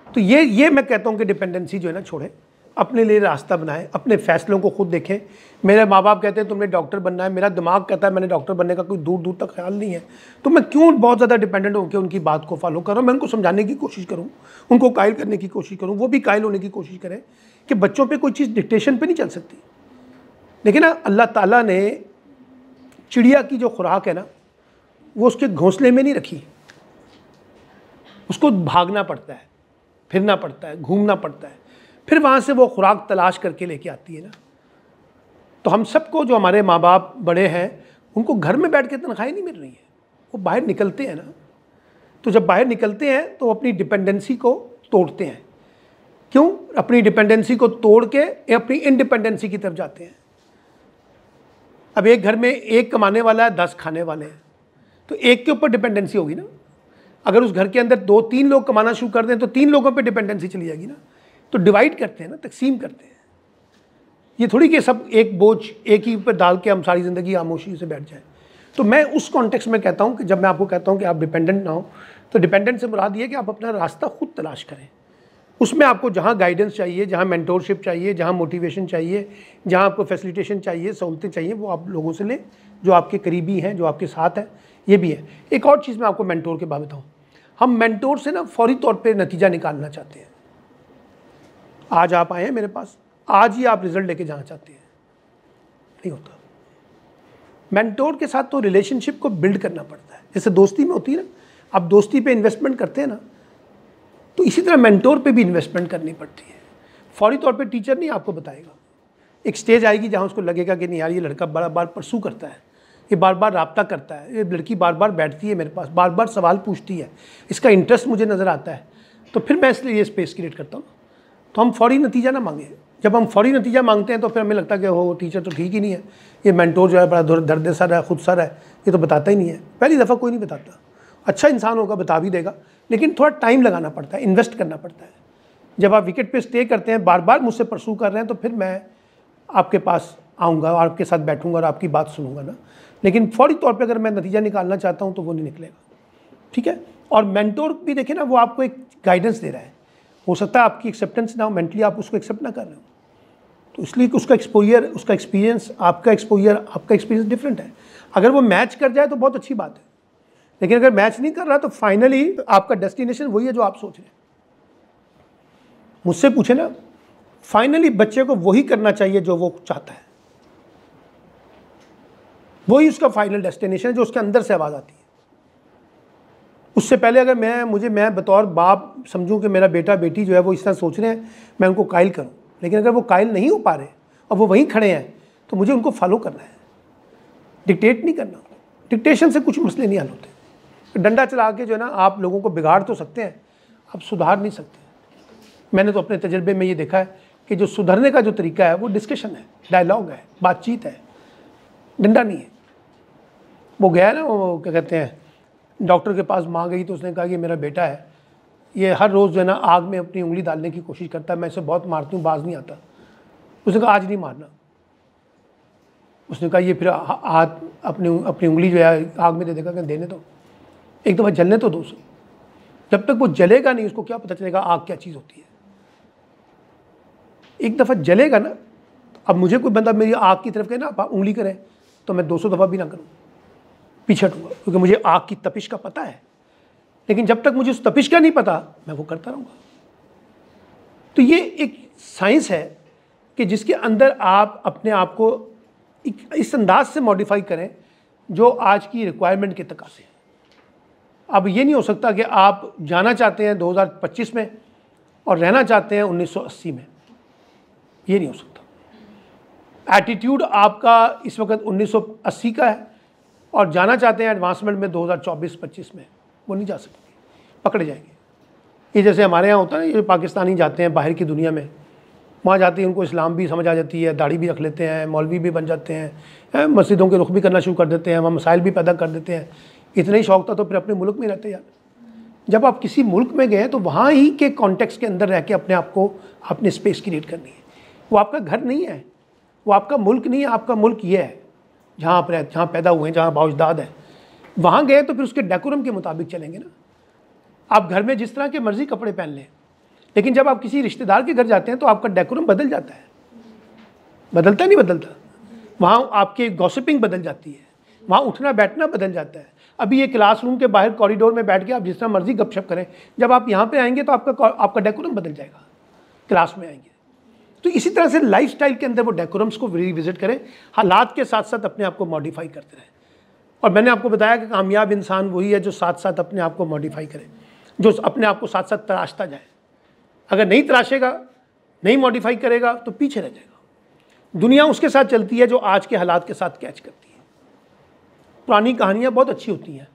A: तो ये मैं कहता हूँ कि डिपेंडेंसी जो है ना छोड़े, अपने लिए रास्ता बनाएं, अपने फैसलों को खुद देखें। मेरे माँ बाप कहते हैं तुमने डॉक्टर बनना है, मेरा दिमाग कहता है मैंने डॉक्टर बनने का कोई दूर दूर तक ख्याल नहीं है, तो मैं क्यों बहुत ज़्यादा डिपेंडेंट होकर उनकी बात को फॉलो कर रहा हूँ। मैं उनको समझाने की कोशिश करूँ, उनको कायल करने की कोशिश करूँ, वो भी कायल होने की कोशिश करें कि बच्चों पर कोई चीज़ डिक्टेशन पर नहीं चल सकती। लेकिन ना अल्लाह ताला ने चिड़िया की जो खुराक है ना वो उसके घोंसले में नहीं रखी, उसको भागना पड़ता है, फिरना पड़ता है, घूमना पड़ता है, फिर वहाँ से वो खुराक तलाश करके लेके आती है ना। तो हम सबको, जो हमारे माँ बाप बड़े हैं, उनको घर में बैठ के तनख्वाहें नहीं मिल रही हैं, वो बाहर निकलते हैं ना। तो जब बाहर निकलते हैं तो अपनी डिपेंडेंसी को तोड़ते हैं। क्यों? अपनी डिपेंडेंसी को तोड़ के अपनी इंडिपेंडेंसी की तरफ जाते हैं। अब एक घर में एक कमाने वाला है, 10 खाने वाले हैं, तो एक के ऊपर डिपेंडेंसी होगी ना। अगर उस घर के अंदर 2-3 लोग कमाना शुरू कर दें तो 3 लोगों पे डिपेंडेंसी चली जाएगी ना। तो डिवाइड करते हैं ना, तकसीम करते हैं। ये थोड़ी कि सब एक बोझ एक ही पर डाल के हम सारी ज़िंदगी खामोशी से बैठ जाएं। तो मैं उस कॉन्टेक्स्ट में कहता हूँ कि जब मैं आपको कहता हूँ कि आप डिपेंडेंट ना हो, तो डिपेंडेंट से मुराद ये कि आप अपना रास्ता खुद तलाश करें। उसमें आपको जहाँ गाइडेंस चाहिए, जहाँ मेंटोरशिप चाहिए, जहाँ मोटिवेशन चाहिए, जहाँ आपको फैसिलिटेशन चाहिए, सहूलतें चाहिए, वो आप लोगों से लें जो आपके करीबी हैं, जो आपके साथ हैं। ये भी है। एक और चीज़ मैं आपको मेंटोर के बारे में बताऊँ, हम मेंटोर से ना फौरी तौर पे नतीजा निकालना चाहते हैं। आज आप आए हैं मेरे पास, आज ही आप रिजल्ट लेके जाना चाहते हैं, नहीं होता। मेंटोर के साथ तो रिलेशनशिप को बिल्ड करना पड़ता है, जैसे दोस्ती में होती है ना, आप दोस्ती पे इन्वेस्टमेंट करते हैं ना, तो इसी तरह मेंटोर पे भी इन्वेस्टमेंट करनी पड़ती है। फौरी तौर पे टीचर नहीं आपको बताएगा, एक स्टेज आएगी जहाँ उसको लगेगा कि नहीं यार ये लड़का बार बार परसू करता है, ये बार बार राब्ता करता है, ये लड़की बार बार बैठती है मेरे पास, बार बार सवाल पूछती है, इसका इंटरेस्ट मुझे नज़र आता है, तो फिर मैं इसलिए ये स्पेस क्रिएट करता हूँ। तो हम फौरी नतीजा ना मांगे। जब हम फौरी नतीजा मांगते हैं तो फिर हमें लगता है कि वो टीचर तो ठीक ही नहीं है, ये मेंटोर जो है बड़ा दर्द सर है, खुद सर है, ये तो बताता ही नहीं है। पहली दफ़ा कोई नहीं बताता, अच्छा इंसान होगा बता भी देगा, लेकिन थोड़ा टाइम लगाना पड़ता है, इन्वेस्ट करना पड़ता है। जब आप विकेट पे स्टे करते हैं, बार बार मुझसे परसू कर रहे हैं, तो फिर मैं आपके पास आऊँगा और आपके साथ बैठूँगा और आपकी बात सुनूंगा ना। लेकिन फौरी तौर पे अगर मैं नतीजा निकालना चाहता हूँ तो वो नहीं निकलेगा, ठीक है। और मेंटोर भी देखें ना, वो आपको एक गाइडेंस दे रहा है, हो सकता है आपकी एक्सेप्टेंस ना हो, मेंटली आप उसको एक्सेप्ट ना कर रहे हो, तो इसलिए उसका एक्सपोजर, उसका एक्सपीरियंस, आपका एक्सपीरियंस डिफरेंट है। अगर वो मैच कर जाए तो बहुत अच्छी बात है, लेकिन अगर मैच नहीं कर रहा तो फाइनली आपका डेस्टिनेशन वही है जो आप सोच रहे हैं। मुझसे पूछे ना, फाइनली बच्चे को वही करना चाहिए जो वो चाहता है। वही उसका फाइनल डेस्टिनेशन है जो उसके अंदर से आवाज़ आती है। उससे पहले अगर मैं बतौर बाप समझूं कि मेरा बेटा बेटी जो है वो इस तरह सोच रहे हैं, मैं उनको कायल करूं, लेकिन अगर वो कायल नहीं हो पा रहे और वो वहीं खड़े हैं तो मुझे उनको फॉलो करना है, डिक्टेट नहीं करना। डिक्टेशन से कुछ मसले नहीं हल होते। डंडा चला के जो है ना आप लोगों को बिगाड़ तो सकते हैं, आप सुधार नहीं सकते। मैंने तो अपने तजर्बे में ये देखा है कि जो सुधरने का जो तरीका है वो डिस्कशन है, डायलॉग है, बातचीत है, डंडा नहीं है। वो गया ना, वो क्या कहते हैं, डॉक्टर के पास माँ गई तो उसने कहा कि मेरा बेटा है, ये हर रोज़ जो है ना आग में अपनी उंगली डालने की कोशिश करता है, मैं इसे बहुत मारती हूँ, बाज नहीं आता। उसने कहा आज नहीं मारना। उसने कहा ये फिर हाथ अपनी उंगली जो है आग में दे देगा, कि देने दो, एक दफ़ा जलने तो दो उसे। जब तक वो जलेगा नहीं उसको क्या पता चलेगा आग क्या चीज़ होती है। एक दफ़ा जलेगा ना, अब मुझे कोई बंदा मेरी आग की तरफ कहे ना आप उंगली करें तो मैं 200 दफ़ा भी ना करूँ, पीछे हटूँगा, क्योंकि मुझे आग की तपिश का पता है। लेकिन जब तक मुझे उस तपिश का नहीं पता मैं वो करता रहूँगा। तो ये एक साइंस है कि जिसके अंदर आप अपने आप को इस अंदाज से मॉडिफाई करें जो आज की रिक्वायरमेंट के तकाज़े हैं। अब ये नहीं हो सकता कि आप जाना चाहते हैं 2025 में और रहना चाहते हैं 1980 में, ये नहीं हो सकता। एटीट्यूड आपका इस वक्त 1980 का है और जाना चाहते हैं एडवांसमेंट में 2024-25 में, वो नहीं जा सकते, पकड़े जाएंगे। ये जैसे हमारे यहाँ होता है ना, ये पाकिस्तानी जाते हैं बाहर की दुनिया में, वहाँ जाते हैं उनको इस्लाम भी समझ आ जाती है, दाढ़ी भी रख लेते हैं, मौलवी भी बन जाते हैं, मस्जिदों के रुख भी करना शुरू कर देते हैं, वहाँ मसाइल भी पैदा कर देते हैं। इतना ही शौक था तो फिर अपने मुल्क में रहते यार। जब आप किसी मुल्क में गए तो वहाँ ही के कॉन्टेक्स्ट के अंदर रह के अपने आप को अपने स्पेस क्रिएट करनी है। वो आपका घर नहीं है, वो आपका मुल्क नहीं है, आपका मुल्क ये है जहाँ आप रहते, जहाँ पैदा हुए हैं, जहाँ बाउजदाद है। वहाँ गए तो फिर उसके डेकोरम के मुताबिक चलेंगे ना। आप घर में जिस तरह के मर्जी कपड़े पहन लें, लेकिन जब आप किसी रिश्तेदार के घर जाते हैं तो आपका डेकोरम बदल जाता है। बदलता नहीं बदलता? वहाँ आपकी गॉसिपिंग बदल जाती है, वहाँ उठना बैठना बदल जाता है। अभी ये क्लासरूम के बाहर कॉरिडोर में बैठ के आप जिस तरह मर्जी गपशप करें, जब आप यहाँ पे आएंगे तो आपका डेकोरम बदल जाएगा। क्लास में आएंगे तो इसी तरह से लाइफस्टाइल के अंदर वो डेकोरम्स को रिविजिट करें, हालात के साथ साथ अपने आप को मॉडिफाई करते रहें। और मैंने आपको बताया कि कामयाब इंसान वही है जो साथ साथ अपने आप को मॉडिफाई करे, जो अपने आप को साथ साथ तराशता जाए। अगर नहीं तराशेगा, नहीं मॉडिफाई करेगा तो पीछे रह जाएगा। दुनिया उसके साथ चलती है जो आज के हालात के साथ कैच करती है। पुरानी कहानियाँ बहुत अच्छी होती हैं।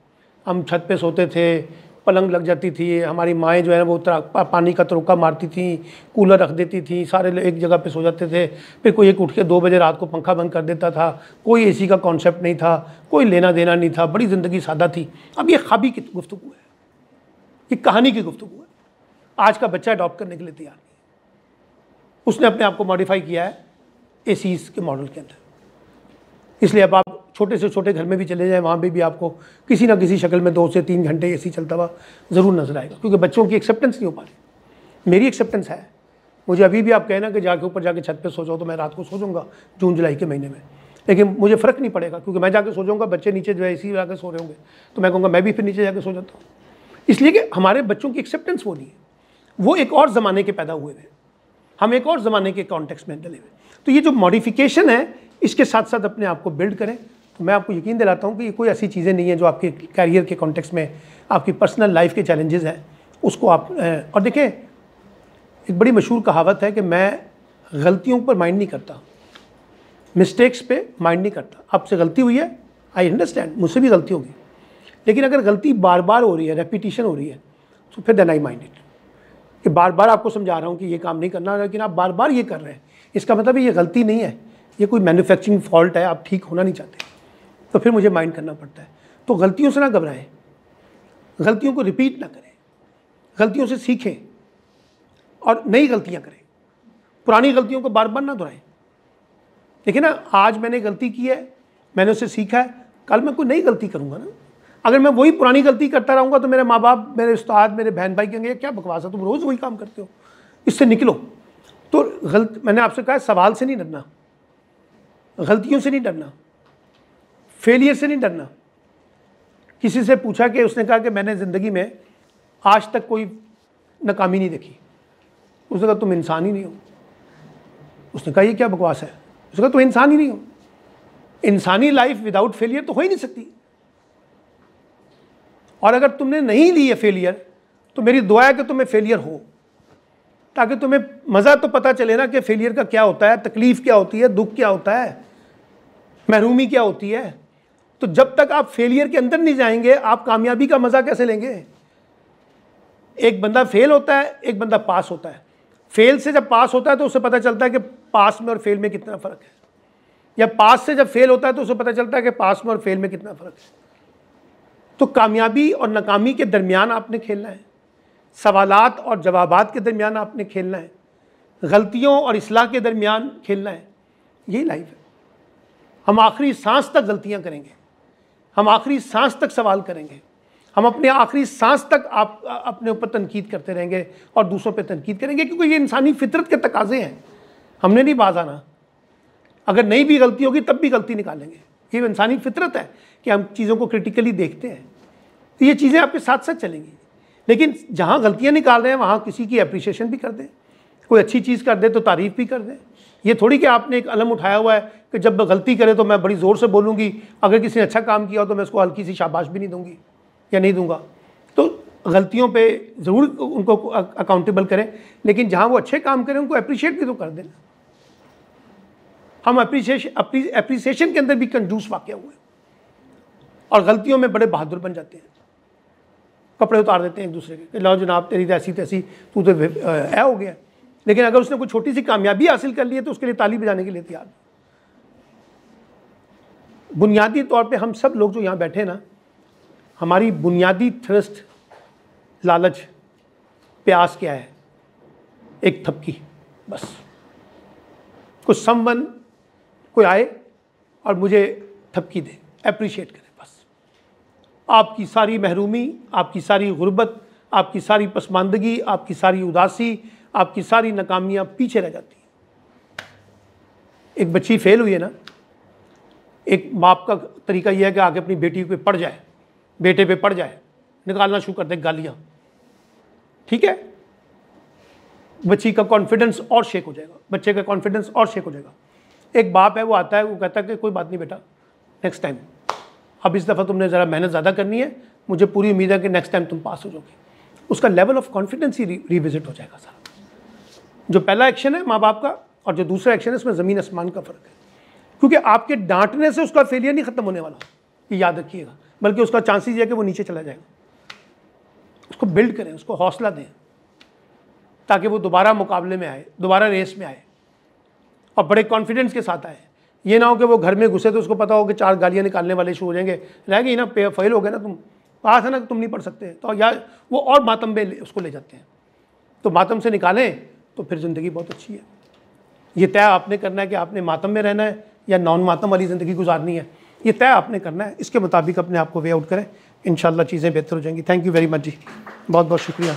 A: हम छत पे सोते थे, पलंग लग जाती थी, हमारी माएँ जो है वो पानी का तरोका मारती थी, कूलर रख देती थी, सारे लोग एक जगह पे सो जाते थे। फिर कोई एक उठ के 2 बजे रात को पंखा बंद कर देता था, कोई एसी का कॉन्सेप्ट नहीं था, कोई लेना देना नहीं था, बड़ी ज़िंदगी सादा थी। अब ये ख्वाबी की गुफ्तगू है, ये कहानी की गुफ्तगू है। आज का बच्चा अडॉप्ट करने के लिए तैयार नहीं, उसने अपने आप को मॉडिफाई किया है एसीज़ के मॉडल के अंदर। इसलिए अब आप छोटे से छोटे घर में भी चले जाएं, वहाँ भी आपको किसी ना किसी शक्ल में 2 से 3 घंटे एसी चलता हुआ ज़रूर नजर आएगा, क्योंकि बच्चों की एक्सेप्टेंस नहीं हो पा रही। मेरी एक्सेप्टेंस है, मुझे अभी भी आप कहना कि जाके ऊपर जाके छत पे सो जाओ तो मैं रात को सो जाऊँगा जून जुलाई के महीने में, लेकिन मुझे फ़र्क नहीं पड़ेगा, क्योंकि मैं जाके सो जाऊँगा, बच्चे नीचे जो है एसी लगा के सो रहे होंगे, तो मैं कहूँगा मैं भी फिर नीचे जाके सो जाता हूँ। इसलिए कि हमारे बच्चों की एक्सेप्टेंस वो नहीं है, वो एक और ज़माने के पैदा हुए हैं, हम एक और ज़माने के कॉन्टेक्स्ट में डले हुए। तो ये जो मॉडिफिकेशन है, इसके साथ साथ अपने आप को बिल्ड करें। तो मैं आपको यकीन दिलाता हूँ कि ये कोई ऐसी चीज़ें नहीं है जो आपके कैरियर के कॉन्टेक्स्ट में, आपकी पर्सनल लाइफ के चैलेंजेस हैं, उसको आप और देखें, एक बड़ी मशहूर कहावत है कि मैं गलतियों पर माइंड नहीं करता, मिस्टेक्स पे माइंड नहीं करता। आपसे गलती हुई है, आई अंडरस्टैंड, मुझसे भी गलती होगी, लेकिन अगर गलती बार बार हो रही है, रेपिटिशन हो रही है, तो फिर देन आई माइंड इट। कि बार बार आपको समझा रहा हूँ कि ये काम नहीं करना, लेकिन आप बार बार ये कर रहे हैं, इसका मतलब ये गलती नहीं है, ये कोई मैन्युफैक्चरिंग फॉल्ट है, आप ठीक होना नहीं चाहते, तो फिर मुझे माइंड करना पड़ता है। तो गलतियों से ना घबराएं, गलतियों को रिपीट ना करें, गलतियों से सीखें और नई गलतियां करें, पुरानी गलतियों को बार बार ना दोहराएं। देखिए ना, आज मैंने गलती की है, मैंने उससे सीखा है, कल मैं कोई नई गलती करूँगा ना। अगर मैं वही पुरानी गलती करता रहूँगा तो मेरे माँ बाप, मेरे उस्ताद, मेरे बहन भाई कहेंगे क्या बकवास है, तुम रोज़ वही काम करते हो, इससे निकलो। तो मैंने आपसे कहा सवाल से नहीं डरना, गलतियों से नहीं डरना, फेलियर से नहीं डरना। किसी से पूछा कि उसने कहा कि मैंने ज़िंदगी में आज तक कोई नाकामी नहीं देखी। उसने कहा तुम इंसान ही नहीं हो। उसने कहा ये क्या बकवास है। उसने कहा तुम इंसान ही नहीं हो, इंसानी लाइफ विदाउट फेलियर तो हो ही नहीं सकती। और अगर तुमने नहीं ली है फेलियर तो मेरी दुआ है कि तुम्हें फेलियर हो, ताकि तुम्हें मज़ा तो पता चले ना कि फेलियर का क्या होता है, तकलीफ़ क्या होती है, दुख क्या होता है, महरूमी क्या होती है। तो जब तक आप फेलियर के अंदर नहीं जाएंगे आप कामयाबी का मज़ा कैसे लेंगे। एक बंदा फेल होता है, एक बंदा पास होता है। फेल से जब पास होता है तो उसे पता चलता है कि पास में और फेल में कितना फ़र्क है, या पास से जब फेल होता है तो उसे पता चलता है कि पास में और फेल में कितना फ़र्क है। तो कामयाबी और नाकामी के दरमियान आपने खेलना है, सवालात और जवाबात के दरमियान आपने खेलना है, गलतियों और इस्लाह के दरमियान खेलना है। यही लाइफ है। हम आखिरी सांस तक गलतियां करेंगे, हम आखिरी सांस तक सवाल करेंगे, हम अपने आखिरी सांस तक आप अपने ऊपर तनकीद करते रहेंगे और दूसरों पे तनकीद करेंगे, क्योंकि ये इंसानी फितरत के तकाजे हैं। हमने नहीं बाज आना। अगर नहीं भी गलती होगी तब भी गलती निकालेंगे। ये इंसानी फितरत है कि हम चीज़ों को क्रिटिकली देखते हैं। तो ये चीज़ें आपके साथ साथ चलेंगी। लेकिन जहाँ गलतियाँ निकाल रहे हैं वहाँ किसी की अप्रिसिएशन भी कर दें, कोई अच्छी चीज़ कर दे तो तारीफ़ भी कर दें। ये थोड़ी कि आपने एक अलम उठाया हुआ है कि जब गलती करे तो मैं बड़ी ज़ोर से बोलूँगी, अगर किसी ने अच्छा काम किया हो तो मैं उसको हल्की सी शाबाश भी नहीं दूँगी या नहीं दूँगा। तो गलतियों पे ज़रूर उनको अकाउंटेबल करें, लेकिन जहाँ वो अच्छे काम करें उनको अप्रिशिएट भी तो कर दें। हम अप्रिसिएशन के अंदर भी कंजूस वाक़ हुए और गलतियों में बड़े बहादुर बन जाते हैं, कपड़े उतार देते हैं एक दूसरे के, लो जनाब तेरी ऐसी तैसी, तू तो ऐ हो गया। लेकिन अगर उसने कोई छोटी सी कामयाबी हासिल कर ली है तो उसके लिए ताली बजाने के लिए तैयार। बुनियादी तौर पे हम सब लोग जो यहाँ बैठे ना, हमारी बुनियादी थ्रस्ट, लालच, प्यास क्या है? एक थपकी बस। कुछ समवन कोई आए और मुझे थपकी दे, अप्रिशिएट करे बस। आपकी सारी महरूमी, आपकी सारी गुर्बत, आपकी सारी पसमानदगी, आपकी सारी उदासी, आपकी सारी नाकामियाँ पीछे रह जाती हैं। एक बच्ची फेल हुई है ना, एक बाप का तरीका यह है कि आगे अपनी बेटी पे पड़ जाए, बेटे पे पड़ जाए, निकालना शुरू कर दे गालियाँ। ठीक है, बच्ची का कॉन्फिडेंस और शेक हो जाएगा, बच्चे का कॉन्फिडेंस और शेक हो जाएगा। एक बाप है, वो आता है, वो कहता है कि कोई बात नहीं बेटा, नेक्स्ट टाइम, अब इस दफ़ा तुमने ज़रा मेहनत ज़्यादा करनी है, मुझे पूरी उम्मीद है कि नेक्स्ट टाइम तुम पास हो जाओगे। उसका level of confidence he revisit हो जाएगा सारा। जो पहला एक्शन है माँ बाप का और जो दूसरा एक्शन है, इसमें ज़मीन आसमान का फ़र्क है। क्योंकि आपके डांटने से उसका फेलियर नहीं ख़त्म होने वाला, ये याद रखिएगा, बल्कि उसका चांसेस है कि वो नीचे चला जाएगा। उसको बिल्ड करें, उसको हौसला दें, ताकि वो दोबारा मुकाबले में आए, दोबारा रेस में आए और बड़े कॉन्फिडेंस के साथ आए। ये ना हो कि वो घर में घुसे तो उसको पता हो कि 4 गालियाँ निकालने वाले शुरू हो जाएंगे, रह गई ना, फेल हो गए ना, तुम पास है ना, तुम नहीं पढ़ सकते, तो या वो और मातम में उसको ले जाते हैं। तो मातम से निकालें तो फिर ज़िंदगी बहुत अच्छी है। ये तय आपने करना है कि आपने मातम में रहना है या नॉन मातम वाली ज़िंदगी गुजारनी है, ये तय आपने करना है। इसके मुताबिक अपने आप को वे आउट करें, इंशाल्लाह चीज़ें बेहतर हो जाएंगी। थैंक यू वेरी मच जी, बहुत बहुत शुक्रिया।